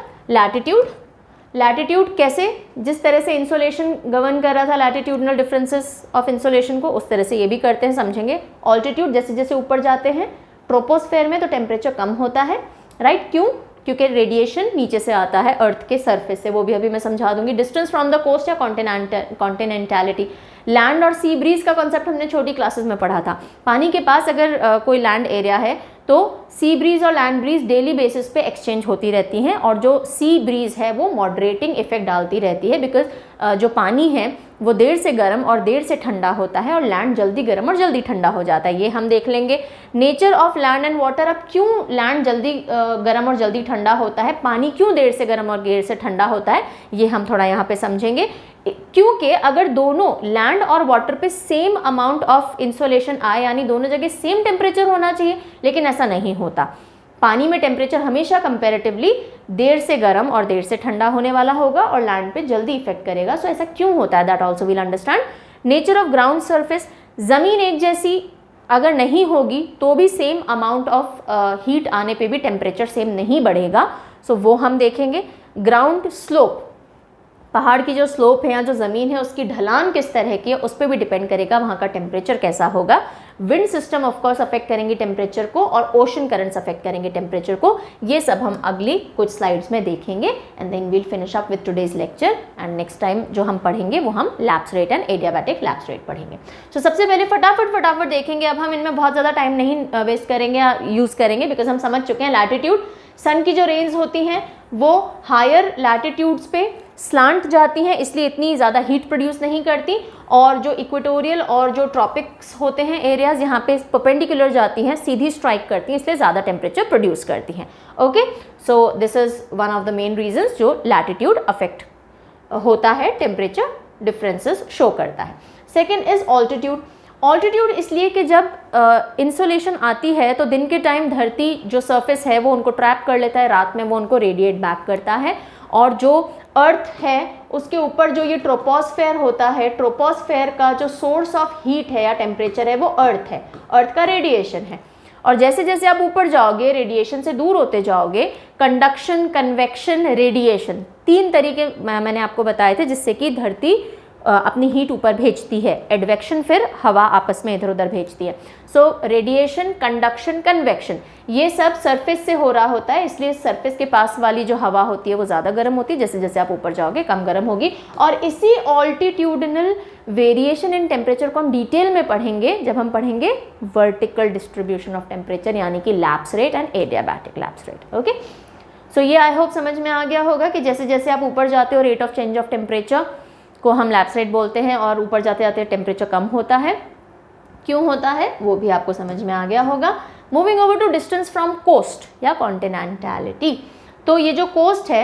लैटिट्यूड कैसे, जिस तरह से इंसोलेशन गवर्न कर रहा था लैटिट्यूडनल डिफरेंसेस ऑफ इंसोलेशन को, उस तरह से ये भी करते हैं, समझेंगे। ऑल्टीट्यूड, जैसे जैसे ऊपर जाते हैं ट्रोपोस्फेयर में तो टेम्परेचर कम होता है, राइट। क्यों? क्योंकि रेडिएशन नीचे से आता है अर्थ के सरफेस से, वो भी अभी मैं समझा दूंगी। डिस्टेंस फ्रॉम द कोस्ट या कॉन्टिनेंटैलिटी, लैंड और सी ब्रीज का कॉन्सेप्ट हमने छोटी क्लासेस में पढ़ा था। पानी के पास अगर कोई लैंड एरिया है तो सी ब्रीज और लैंड ब्रीज डेली बेसिस पे एक्सचेंज होती रहती हैं, और जो सी ब्रीज है वो मॉडरेटिंग इफेक्ट डालती रहती है, बिकॉज जो पानी है वो देर से गर्म और देर से ठंडा होता है, और लैंड जल्दी गर्म और जल्दी ठंडा हो जाता है। ये हम देख लेंगे। Nature of land and water, अब क्यों लैंड जल्दी गर्म और जल्दी ठंडा होता है, पानी क्यों देर से गर्म और देर से ठंडा होता है, ये हम थोड़ा यहाँ पे समझेंगे। क्योंकि अगर दोनों लैंड और वाटर पे सेम अमाउंट ऑफ इंसोलेशन आए, यानी दोनों जगह सेम टेम्परेचर होना चाहिए, लेकिन ऐसा नहीं होता। पानी में टेम्परेचर हमेशा कंपैरेटिवली देर से गर्म और देर से ठंडा होने वाला होगा और लैंड पे जल्दी इफेक्ट करेगा। सो ऐसा क्यों होता है, that also will understand. Nature of ground surface, जमीन एक जैसी अगर नहीं होगी तो भी सेम अमाउंट ऑफ हीट आने पे भी टेम्परेचर सेम नहीं बढ़ेगा, सो वो हम देखेंगे। ग्राउंड स्लोप, पहाड़ की जो स्लोप है या जो ज़मीन है उसकी ढलान किस तरह की है, उस पर भी डिपेंड करेगा वहाँ का टेम्परेचर कैसा होगा। Wind system of course affect करेंगे टेम्परेचर को, और ओशन करंट्स अफेक्ट करेंगे टेम्परेचर को। ये सब हम अगली कुछ स्लाइड्स में देखेंगे, and then we'll finish up with today's lecture. And next time जो हम पढ़ेंगे वो हम lapse rate and adiabatic lapse rate पढ़ेंगे। तो सबसे पहले फटाफट देखेंगे। अब हम इनमें बहुत ज़्यादा टाइम नहीं वेस्ट करेंगे या यूज़ करेंगे, बिकॉज हम समझ चुके हैं लैटिट्यूड। सन की जो रेंज होती हैं वो हायर लैटिट्यूड्स पे स्लांट जाती हैं, इसलिए इतनी ज़्यादा हीट प्रोड्यूस नहीं करती, और जो इक्वेटोरियल और जो ट्रॉपिक्स होते हैं एरियाज, यहाँ पे परपेंडिकुलर जाती हैं, सीधी स्ट्राइक करती हैं, इसलिए ज़्यादा टेम्परेचर प्रोड्यूस करती हैं। Okay, so this is one of the main reasons जो लैटिट्यूड अफेक्ट होता है, टेम्परेचर डिफरेंसेस शो करता है। Second is altitude. ऑल्टीट्यूड इसलिए कि जब इंसोलेशन आती है तो दिन के टाइम धरती जो सरफेस है वो उनको ट्रैप कर लेता है, रात में वो उनको रेडिएट बैक करता है, और जो अर्थ है उसके ऊपर जो ये ट्रोपोस्फेयर होता है, ट्रोपोस्फेयर का जो सोर्स ऑफ हीट है या टेम्परेचर है वो अर्थ है, अर्थ का रेडिएशन है। और जैसे जैसे आप ऊपर जाओगे, रेडिएशन से दूर होते जाओगे, कंडक्शन, कन्वेक्शन, रेडिएशन, 3 तरीके मैंने आपको बताए थे जिससे कि धरती अपनी हीट ऊपर भेजती है। एडवेक्शन, फिर हवा आपस में इधर उधर भेजती है। सो रेडिएशन, कंडक्शन, कन्वेक्शन, ये सब सरफेस से हो रहा होता है, इसलिए सरफेस के पास वाली जो हवा होती है वो ज़्यादा गर्म होती है, जैसे जैसे आप ऊपर जाओगे कम गर्म होगी। और इसी ऑल्टीट्यूडनल वेरिएशन इन टेम्परेचर को हम डिटेल में पढ़ेंगे जब हम पढ़ेंगे वर्टिकल डिस्ट्रीब्यूशन ऑफ टेम्परेचर, यानी कि lapse rate and adiabatic lapse rate. Okay, so ये आई होप समझ में आ गया होगा कि जैसे जैसे आप ऊपर जाते हो rate of change of temperature को हम लैप्स रेट बोलते हैं, और ऊपर जाते जाते टेम्परेचर कम होता है। क्यों होता है वो भी आपको समझ में आ गया होगा। Moving over to distance from coast या कॉन्टिनेंटैलिटी, तो ये जो कोस्ट है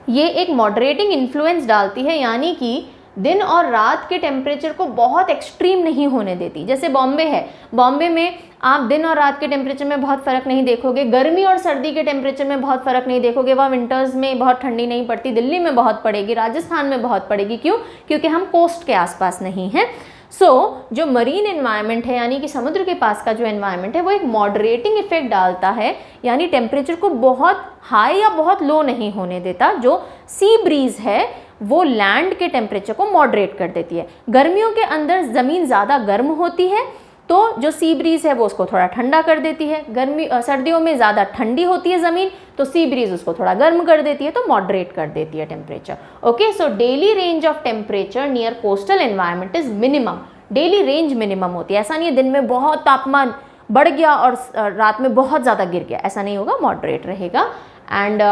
ये एक मॉडरेटिंग इन्फ्लुएंस डालती है, यानी कि दिन और रात के टेम्परेचर को बहुत एक्सट्रीम नहीं होने देती। जैसे बॉम्बे है, बॉम्बे में आप दिन और रात के टेम्परेचर में बहुत फ़र्क नहीं देखोगे, गर्मी और सर्दी के टेम्परेचर में बहुत फ़र्क नहीं देखोगे, वहाँ विंटर्स में बहुत ठंडी नहीं पड़ती, दिल्ली में बहुत पड़ेगी, राजस्थान में बहुत पड़ेगी। क्यों? क्योंकि हम कोस्ट के आसपास नहीं हैं। जो मरीन एनवायरनमेंट है, यानी कि समुद्र के पास का जो एनवायरनमेंट है, वो एक मॉडरेटिंग इफेक्ट डालता है, यानी टेम्परेचर को बहुत हाई या बहुत लो नहीं होने देता। जो सी ब्रीज है वो लैंड के टेम्परेचर को मॉडरेट कर देती है। गर्मियों के अंदर ज़मीन ज़्यादा गर्म होती है तो जो सी ब्रीज है वो उसको थोड़ा ठंडा कर देती है। सर्दियों में ज़्यादा ठंडी होती है ज़मीन तो सी ब्रीज उसको थोड़ा गर्म कर देती है, तो मॉडरेट कर देती है temperature. Okay, so daily range of temperature near coastal environment is minimum. Daily range minimum होती है, ऐसा नहीं है दिन में बहुत तापमान बढ़ गया और रात में बहुत ज़्यादा गिर गया, ऐसा नहीं होगा, मॉडरेट रहेगा। एंड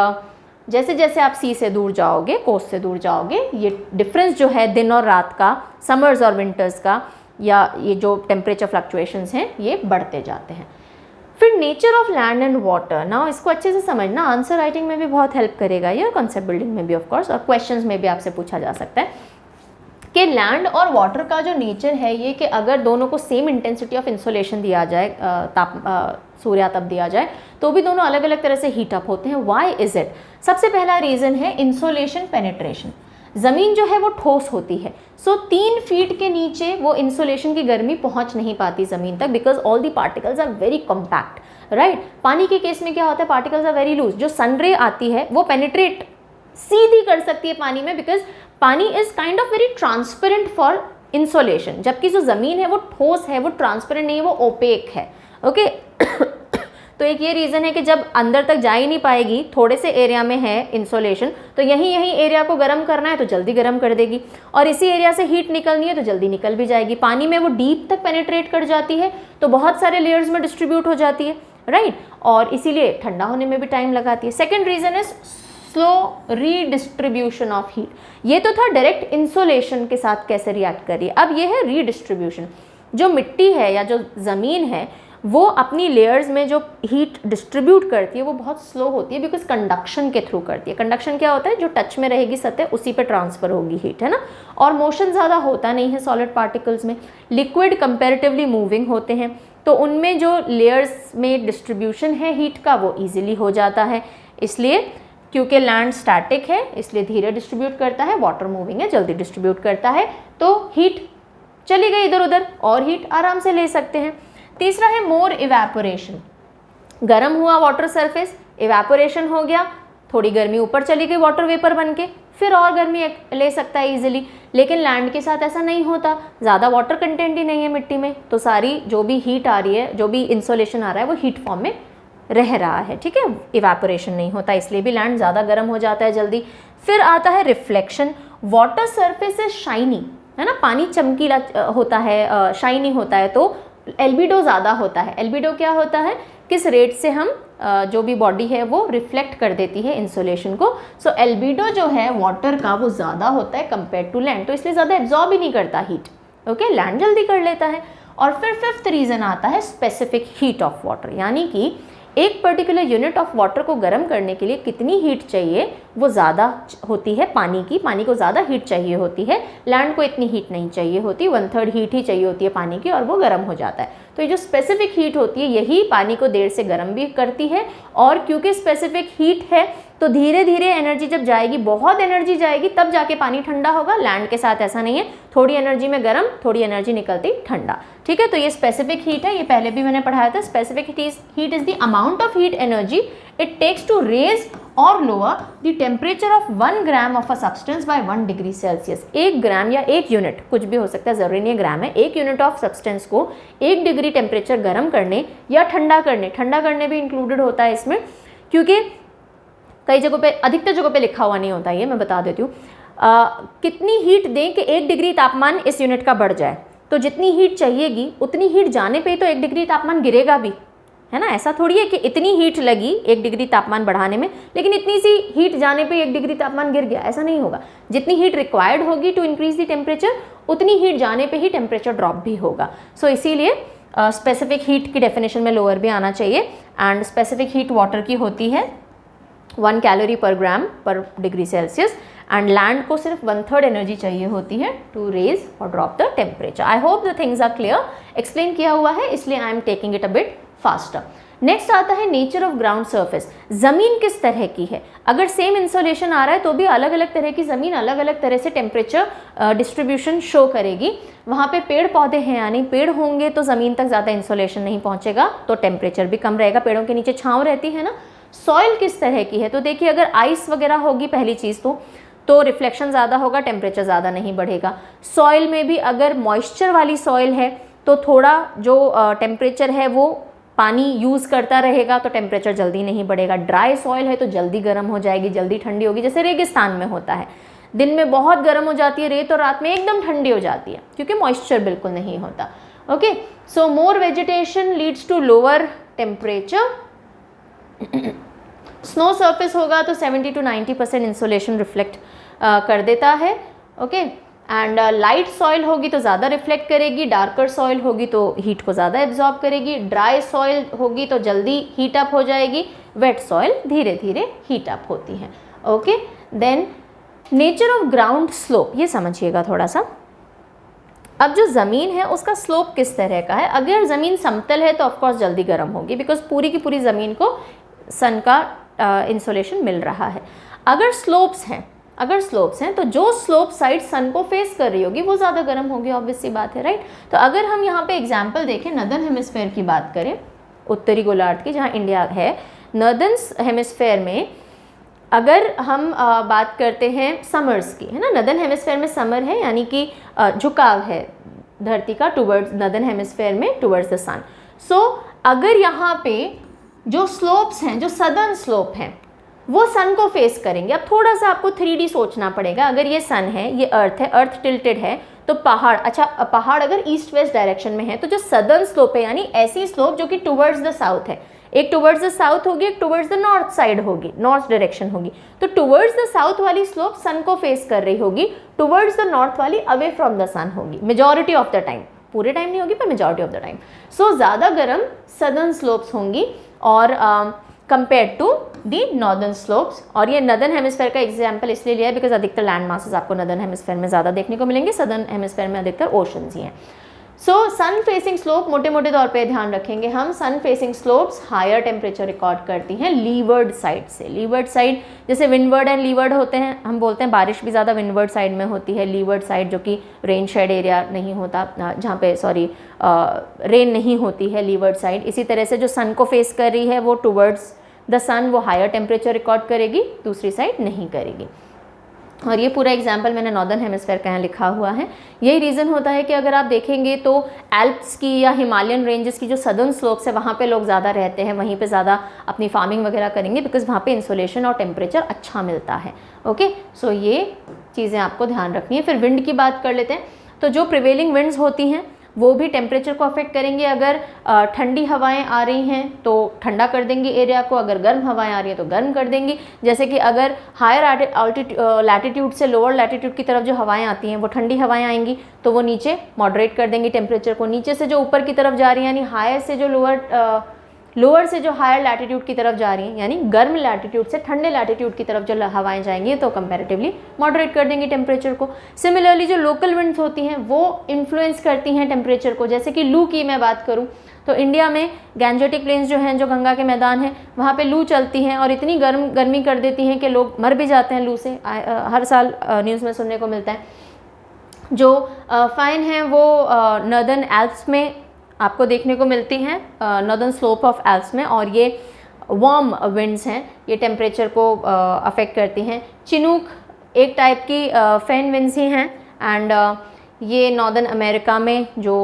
जैसे जैसे आप सी से दूर जाओगे, कोस्ट से दूर जाओगे, ये डिफरेंस जो है दिन और रात का, समर्स और विंटर्स का, या ये जो टेम्परेचर फ्लक्चुएशंस हैं ये बढ़ते जाते हैं। फिर nature of land and water, ना इसको अच्छे से समझना, आंसर राइटिंग में भी बहुत हेल्प करेगा ये, कॉन्सेप्ट बिल्डिंग में भी ऑफ कोर्स, और क्वेश्चंस में भी आपसे पूछा जा सकता है कि लैंड और वाटर का जो नेचर है ये कि अगर दोनों को सेम इंटेंसिटी ऑफ इंसोलेशन दिया जाए, सूर्यातप दिया जाए, तो भी दोनों अलग अलग तरह से हीट अप होते हैं। Why is it? सबसे पहला रीज़न है इंसोलेशन पेनिट्रेशन। ज़मीन जो है वो ठोस होती है, 3 फीट के नीचे वो इंसोलेशन की गर्मी पहुंच नहीं पाती ज़मीन तक, because all the particles are very compact, right. पानी के केस में क्या होता है, पार्टिकल्स आर वेरी लूज, जो सन रे आती है वो पेनिट्रेट सीधी कर सकती है पानी में, बिकॉज पानी is kind of very transparent for insolation, जबकि जो ज़मीन है वो ठोस है, वो ट्रांसपेरेंट नहीं है, वो ओपेक है। ओके तो एक ये रीज़न है कि जब अंदर तक जा ही नहीं पाएगी, थोड़े से एरिया में है इंसोलेशन, तो यहीं एरिया को गर्म करना है तो जल्दी गर्म कर देगी, और इसी एरिया से हीट निकलनी है तो जल्दी निकल भी जाएगी। पानी में वो डीप तक पेनिट्रेट कर जाती है तो बहुत सारे लेयर्स में डिस्ट्रीब्यूट हो जाती है, राइट, और इसीलिए ठंडा होने में भी टाइम लगाती है। Second reason is slow redistribution of heat. ये तो था डायरेक्ट इंसोलेशन के साथ कैसे रिएक्ट कर रही है, अब ये है रीडिस्ट्रीब्यूशन। जो मिट्टी है या जो ज़मीन है वो अपनी लेयर्स में जो हीट डिस्ट्रीब्यूट करती है वो बहुत स्लो होती है, बिकॉज कंडक्शन के थ्रू करती है। कंडक्शन क्या होता है, जो टच में रहेगी सतह उसी पे ट्रांसफ़र होगी हीट, है ना, और मोशन ज़्यादा होता नहीं है सॉलिड पार्टिकल्स में। लिक्विड कंपैरेटिवली मूविंग होते हैं तो उनमें जो लेयर्स में डिस्ट्रीब्यूशन है हीट का वो ईजिली हो जाता है। इसलिए क्योंकि लैंड स्टैटिक है इसलिए धीरे डिस्ट्रीब्यूट करता है, वाटर मूविंग है जल्दी डिस्ट्रीब्यूट करता है, तो हीट चली गई इधर उधर और हीट आराम से ले सकते हैं। तीसरा है मोर इवेपोरेशन। गर्म हुआ वाटर सरफेस, इवेपोरेशन हो गया, थोड़ी गर्मी ऊपर चली गई वाटर वेपर बन के, फिर और गर्मी ले सकता है इजीली। लेकिन लैंड के साथ ऐसा नहीं होता, ज़्यादा वाटर कंटेंट ही नहीं है मिट्टी में, तो सारी जो भी हीट आ रही है, जो भी इंसोलेशन आ रहा है वो हीट फॉर्म में रह रहा है, ठीक है, इवेपोरेशन नहीं होता, इसलिए भी लैंड ज़्यादा गर्म हो जाता है जल्दी। फिर आता है reflection. Water surface is shiny, है ना, पानी चमकीला होता है, शाइनी होता है, तो एल्बिडो ज़्यादा होता है। एल्बिडो क्या होता है, किस रेट से हम जो भी बॉडी है वो रिफ्लेक्ट कर देती है इंसोलेशन को। सो एल्बिडो जो है वाटर का वो ज़्यादा होता है कंपेयर टू लैंड, तो इसलिए ज़्यादा एब्जॉर्ब ही नहीं करता हीट, ओके, लैंड जल्दी कर लेता है। और फिर फिफ्थ रीज़न आता है स्पेसिफिक हीट ऑफ वाटर, यानी कि एक पर्टिकुलर यूनिट ऑफ वाटर को गर्म करने के लिए कितनी हीट चाहिए वो ज़्यादा होती है पानी की, पानी को ज़्यादा हीट चाहिए होती है, लैंड को इतनी हीट नहीं चाहिए होती, 1/3 हीट ही चाहिए होती है पानी की और वो गर्म हो जाता है। तो ये जो स्पेसिफिक हीट होती है यही पानी को देर से गर्म भी करती है, और क्योंकि स्पेसिफिक हीट है तो धीरे धीरे एनर्जी जब जाएगी, बहुत एनर्जी जाएगी तब जाके पानी ठंडा होगा। लैंड के साथ ऐसा नहीं है, थोड़ी एनर्जी में गर्म, थोड़ी एनर्जी निकलती ठंडा, ठीक है। तो ये स्पेसिफिक हीट है, ये पहले भी मैंने पढ़ाया था। Specific heat is the amount of heat energy it takes to raise और lower the temperature of 1 gram of a substance by 1 degree Celsius. 1 gram या 1 यूनिट, कुछ भी हो सकता है, ज़रूरी नहीं है ग्राम है, 1 यूनिट ऑफ सब्सटेंस को 1 डिग्री टेम्परेचर गर्म करने या ठंडा करने भी इंक्लूडेड होता है इसमें, क्योंकि कई जगहों पे, अधिकतर जगहों पे लिखा हुआ नहीं होता, ये मैं बता देती हूँ। कितनी हीट दें कि 1 डिग्री तापमान इस यूनिट का बढ़ जाए, तो जितनी हीट चाहिएगी उतनी हीट जाने पे तो 1 डिग्री तापमान गिरेगा भी, है ना। ऐसा थोड़ी है कि इतनी हीट लगी 1 डिग्री तापमान बढ़ाने में लेकिन इतनी सी हीट जाने पे 1 डिग्री तापमान गिर गया, ऐसा नहीं होगा। जितनी हीट रिक्वायर्ड होगी टू इंक्रीज द टेम्परेचर उतनी हीट जाने पे ही टेम्परेचर ड्रॉप भी होगा। सो इसीलिए स्पेसिफिक हीट की डेफिनेशन में लोअर भी आना चाहिए। एंड स्पेसिफिक हीट वाटर की होती है 1 कैलोरी पर ग्राम पर डिग्री सेल्सियस, एंड लैंड को सिर्फ 1/3 एनर्जी चाहिए होती है टू रेज और drop the temperature. I hope the things are clear, explain किया हुआ है इसलिए I am taking it a bit faster. Next आता है नेचर ऑफ ग्राउंड सरफेस। ज़मीन किस तरह की है, अगर सेम इंसोलेशन आ रहा है तो भी अलग अलग तरह की ज़मीन अलग अलग तरह से टेम्परेचर डिस्ट्रीब्यूशन शो करेगी। वहाँ पे पेड़ पौधे हैं, यानी पेड़ होंगे तो ज़मीन तक ज़्यादा इंसोलेशन नहीं पहुँचेगा, तो टेम्परेचर भी कम रहेगा, पेड़ों के नीचे छाँव रहती है ना। सॉइल किस तरह की है, तो देखिए अगर आइस वगैरह होगी पहली चीज़ तो रिफ्लेक्शन ज़्यादा होगा, टेम्परेचर ज़्यादा नहीं बढ़ेगा। सॉइल में भी अगर मॉइस्चर वाली सॉइल है तो थोड़ा जो टेम्परेचर है वो पानी यूज़ करता रहेगा तो टेम्परेचर जल्दी नहीं बढ़ेगा। ड्राई सॉइल है तो जल्दी गर्म हो जाएगी, जल्दी ठंडी होगी, जैसे रेगिस्तान में होता है, दिन में बहुत गर्म हो जाती है रेत और रात में एकदम ठंडी हो जाती है क्योंकि मॉइस्चर बिल्कुल नहीं होता। Okay, so more vegetation leads to lower temperature. Snow surface होगा तो 70 to 90% इंसोलेशन रिफ्लेक्ट कर देता है, ओके। एंड लाइट सॉइल होगी तो ज़्यादा रिफ्लेक्ट करेगी, डार्कर सॉइल होगी तो हीट को ज़्यादा एब्जॉर्ब करेगी, ड्राई सॉइल होगी तो जल्दी हीट अप हो जाएगी, वेट सॉइल धीरे धीरे हीट अप होती है, okay. Then nature of ground slope, ये समझिएगा थोड़ा सा। अब जो ज़मीन है उसका स्लोप किस तरह का है, अगर ज़मीन समतल है तो ऑफकोर्स जल्दी गर्म होगी बिकॉज पूरी की पूरी ज़मीन को सन का इंसोलेशन मिल रहा है। अगर स्लोप्स हैं तो जो स्लोप साइड सन को फेस कर रही होगी वो ज़्यादा गर्म होगी, ऑब्वियस सी बात है, राइट। तो अगर हम यहाँ पे एग्जांपल देखें, नॉर्दर्न हेमिस्फेयर की बात करें, उत्तरी गोलार्ध की जहाँ इंडिया है, नॉर्दर्न हेमिस्फेयर में अगर हम बात करते हैं समर्स की, है ना, नॉर्दर्न हेमिस्फेयर में समर है यानी कि झुकाव है धरती का टुवर्ड्स नॉर्दर्न हेमिस्फेयर में टुवर्ड्स द सन। सो अगर यहाँ पे जो स्लोप्स हैं, जो सदर्न स्लोप हैं, वो सन को फेस करेंगे। अब थोड़ा सा आपको 3D सोचना पड़ेगा। अगर ये सन है, ये अर्थ है, अर्थ टिल्टेड है, तो पहाड़, अच्छा पहाड़ अगर ईस्ट वेस्ट डायरेक्शन में है तो जो सदर्न स्लोप है, यानी ऐसी स्लोप जो कि टुवर्ड्स द साउथ है, एक टुवर्ड्स द साउथ होगी, एक टुवर्ड्स द नॉर्थ साइड होगी, नॉर्थ डायरेक्शन होगी। तो टुवर्ड्स द साउथ वाली स्लोप सन को फेस कर रही होगी, टुवर्ड्स द नॉर्थ वाली अवे फ्रॉम द सन होगी, मेजॉरिटी ऑफ द टाइम, पूरे टाइम नहीं होगी पर majority of the time. So ज़्यादा गर्म सदर्न स्लोप्स होंगी और compare to the northern slopes. और ये नदर्न हेमिस्फेयर का एग्जाम्पल इसलिए लिया है बिकॉज अधिकतर लैंड मासेस आपको नदर्न हेमिस्फेयर में ज़्यादा देखने को मिलेंगे, सदर्न हेमिस्फेयर में अधिकतर ओशंस ही हैं। सो सन फेसिंग स्लोप मोटे मोटे तौर पे ध्यान रखेंगे हम, sun facing slopes higher temperature record करती हैं लीवर्ड साइड से। लीवर्ड साइड जैसे विंडवर्ड एंड लीवर्ड होते हैं, हम बोलते हैं बारिश भी ज़्यादा विंडवर्ड साइड में होती है, लीवर्ड साइड जो कि रेन शेड एरिया नहीं होता, जहाँ पे रेन नहीं होती है, लीवर्ड साइड। इसी तरह से जो सन को फेस कर रही है वो टुवर्ड्स द सन वो हायर टेम्परेचर रिकॉर्ड करेगी, दूसरी साइड नहीं करेगी। और ये पूरा एग्जाम्पल मैंने नॉर्दर्न हेमिस्फेयर का यहाँ लिखा हुआ है। यही रीज़न होता है कि अगर आप देखेंगे तो एल्प्स की या हिमालयन रेंजेस की जो सदर्न स्लोप्स है वहाँ पे लोग ज़्यादा रहते हैं, वहीं पे ज़्यादा अपनी फार्मिंग वगैरह करेंगे बिकॉज वहाँ पे इंसोलेशन और टेम्परेचर अच्छा मिलता है। ओके, सो ये चीज़ें आपको ध्यान रखनी है। फिर विंड की बात कर लेते हैं। तो जो प्रिवेलिंग विंड्स होती हैं वो भी टेम्परेचर को अफेक्ट करेंगे। अगर ठंडी हवाएं आ रही हैं तो ठंडा कर देंगी एरिया को, अगर गर्म हवाएं आ रही हैं तो गर्म कर देंगी। जैसे कि अगर हायर लैटिट्यूड से लोअर लैटिट्यूड की तरफ जो हवाएं आती हैं वो ठंडी हवाएं आएंगी तो वो नीचे मॉडरेट कर देंगी टेम्परेचर को। नीचे से जो ऊपर की तरफ जा रही हैं यानी हायर से जो लोअर से जो हायर लैटिट्यूड की तरफ जा रही हैं यानी गर्म लैटिट्यूड से ठंडे लैटिट्यूड की तरफ जो हवाएं जाएंगी तो कंपैरेटिवली मॉडरेट कर देंगी टेम्परेचर को। सिमिलरली जो लोकल विंड्स होती हैं वो इन्फ्लुएंस करती हैं टेम्परेचर को। जैसे कि लू की मैं बात करूं तो इंडिया में गैंजेटिक प्लेन्स जो हैं, जो गंगा के मैदान हैं, वहाँ पे लू चलती हैं और इतनी गर्मी कर देती हैं कि लोग मर भी जाते हैं लू से। हर साल न्यूज़ में सुनने को मिलता है। जो फाइन है वो नॉर्दर्न एल्प्स में आपको देखने को मिलती हैं, नॉर्दर्न स्लोप ऑफ एल्प्स में, और ये वार्म विंड्स हैं, ये टेम्परेचर को अफेक्ट करती हैं। चिनूक एक टाइप की फैन विंड्स ही हैं एंड ये नॉर्दर्न अमेरिका में जो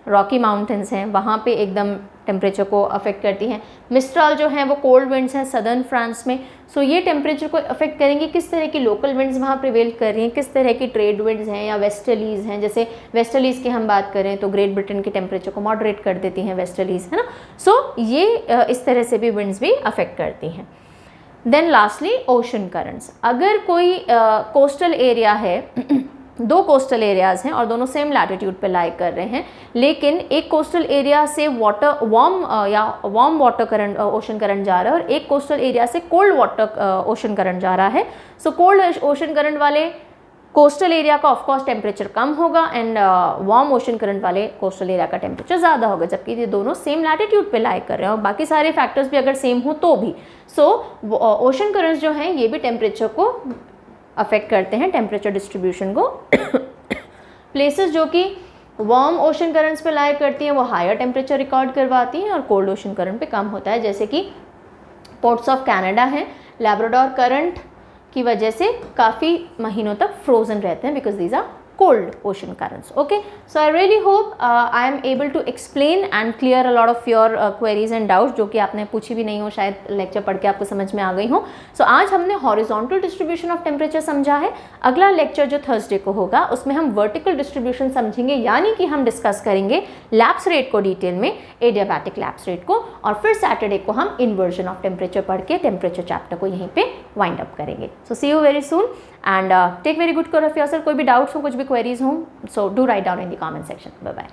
रॉकी माउंटेन्स हैं वहाँ पे एकदम टेम्परेचर को अफेक्ट करती हैं। मिस्ट्राल जो हैं वो कोल्ड विंड्स हैं सदर्न फ्रांस में। सो ये टेम्परेचर को अफेक्ट करेंगी। किस तरह की लोकल विंड्स वहाँ प्रिवेल कर रही हैं, किस तरह की ट्रेड विंड्स हैं या वेस्टर्लीज हैं। जैसे वेस्टर्लीज की हम बात करें तो ग्रेट ब्रिटेन के टेम्परेचर को मॉडरेट कर देती हैं वेस्टर्लीज, है ना। सो ये इस तरह से भी विंड्स भी अफेक्ट करती हैं। Then lastly ocean currents. अगर कोई कोस्टल एरिया है, दो कोस्टल एरियाज़ हैं और दोनों सेम लैटिट्यूड पे लाई कर रहे हैं, लेकिन एक कोस्टल एरिया से warm water current ocean current जा रहा है और एक कोस्टल एरिया से कोल्ड वाटर ओशन करंट जा रहा है। सो कोल्ड ओशन करंट वाले कोस्टल एरिया का ऑफकोर्स टेम्परेचर कम होगा एंड वार्म ओशन करंट वाले कोस्टल एरिया का टेम्परेचर ज़्यादा होगा, जबकि ये दोनों सेम लैटिट्यूड पे लाई कर रहे हैं और बाकी सारे फैक्टर्स भी अगर सेम हो तो भी। सो ओशन करंट्स जो हैं ये भी टेम्परेचर को अफेक्ट करते हैं, टेम्परेचर डिस्ट्रीब्यूशन को। प्लेसेस जो कि वार्म ओशन करंट्स पे लाई करती हैं वो हायर टेम्परेचर रिकॉर्ड करवाती हैं और कोल्ड ओशन करंट पे कम होता है। जैसे कि पोर्ट्स ऑफ कनाडा हैं, लैब्राडोर करंट की वजह से काफ़ी महीनों तक फ्रोजन रहते हैं because these are cold ocean currents. Okay, so I really hope I am able to explain and clear a lot of your queries and doubts जो कि आपने पूछी भी नहीं हो, शायद लेक्चर पढ़ के आपको समझ में आ गई हो। So आज हमने हॉरिजॉन्टल डिस्ट्रीब्यूशन ऑफ टेम्परेचर समझा है। अगला लेक्चर जो थर्सडे को होगा उसमें हम वर्टिकल डिस्ट्रीब्यूशन समझेंगे, यानी कि हम डिस्कस करेंगे लैप्स रेट को डिटेल में, एडियाबैटिक लैप्स रेट को, और फिर सैटरडे को हम इन्वर्जन ऑफ टेम्परेचर पढ़ के टेम्परेचर चैप्टर को यहीं पे वाइंड अप करेंगे। So see you very soon and take very good care of yourself. कोई भी डाउट्स हो, कुछ भी क्वेरीज हो, so do write down in the comment section. Bye bye.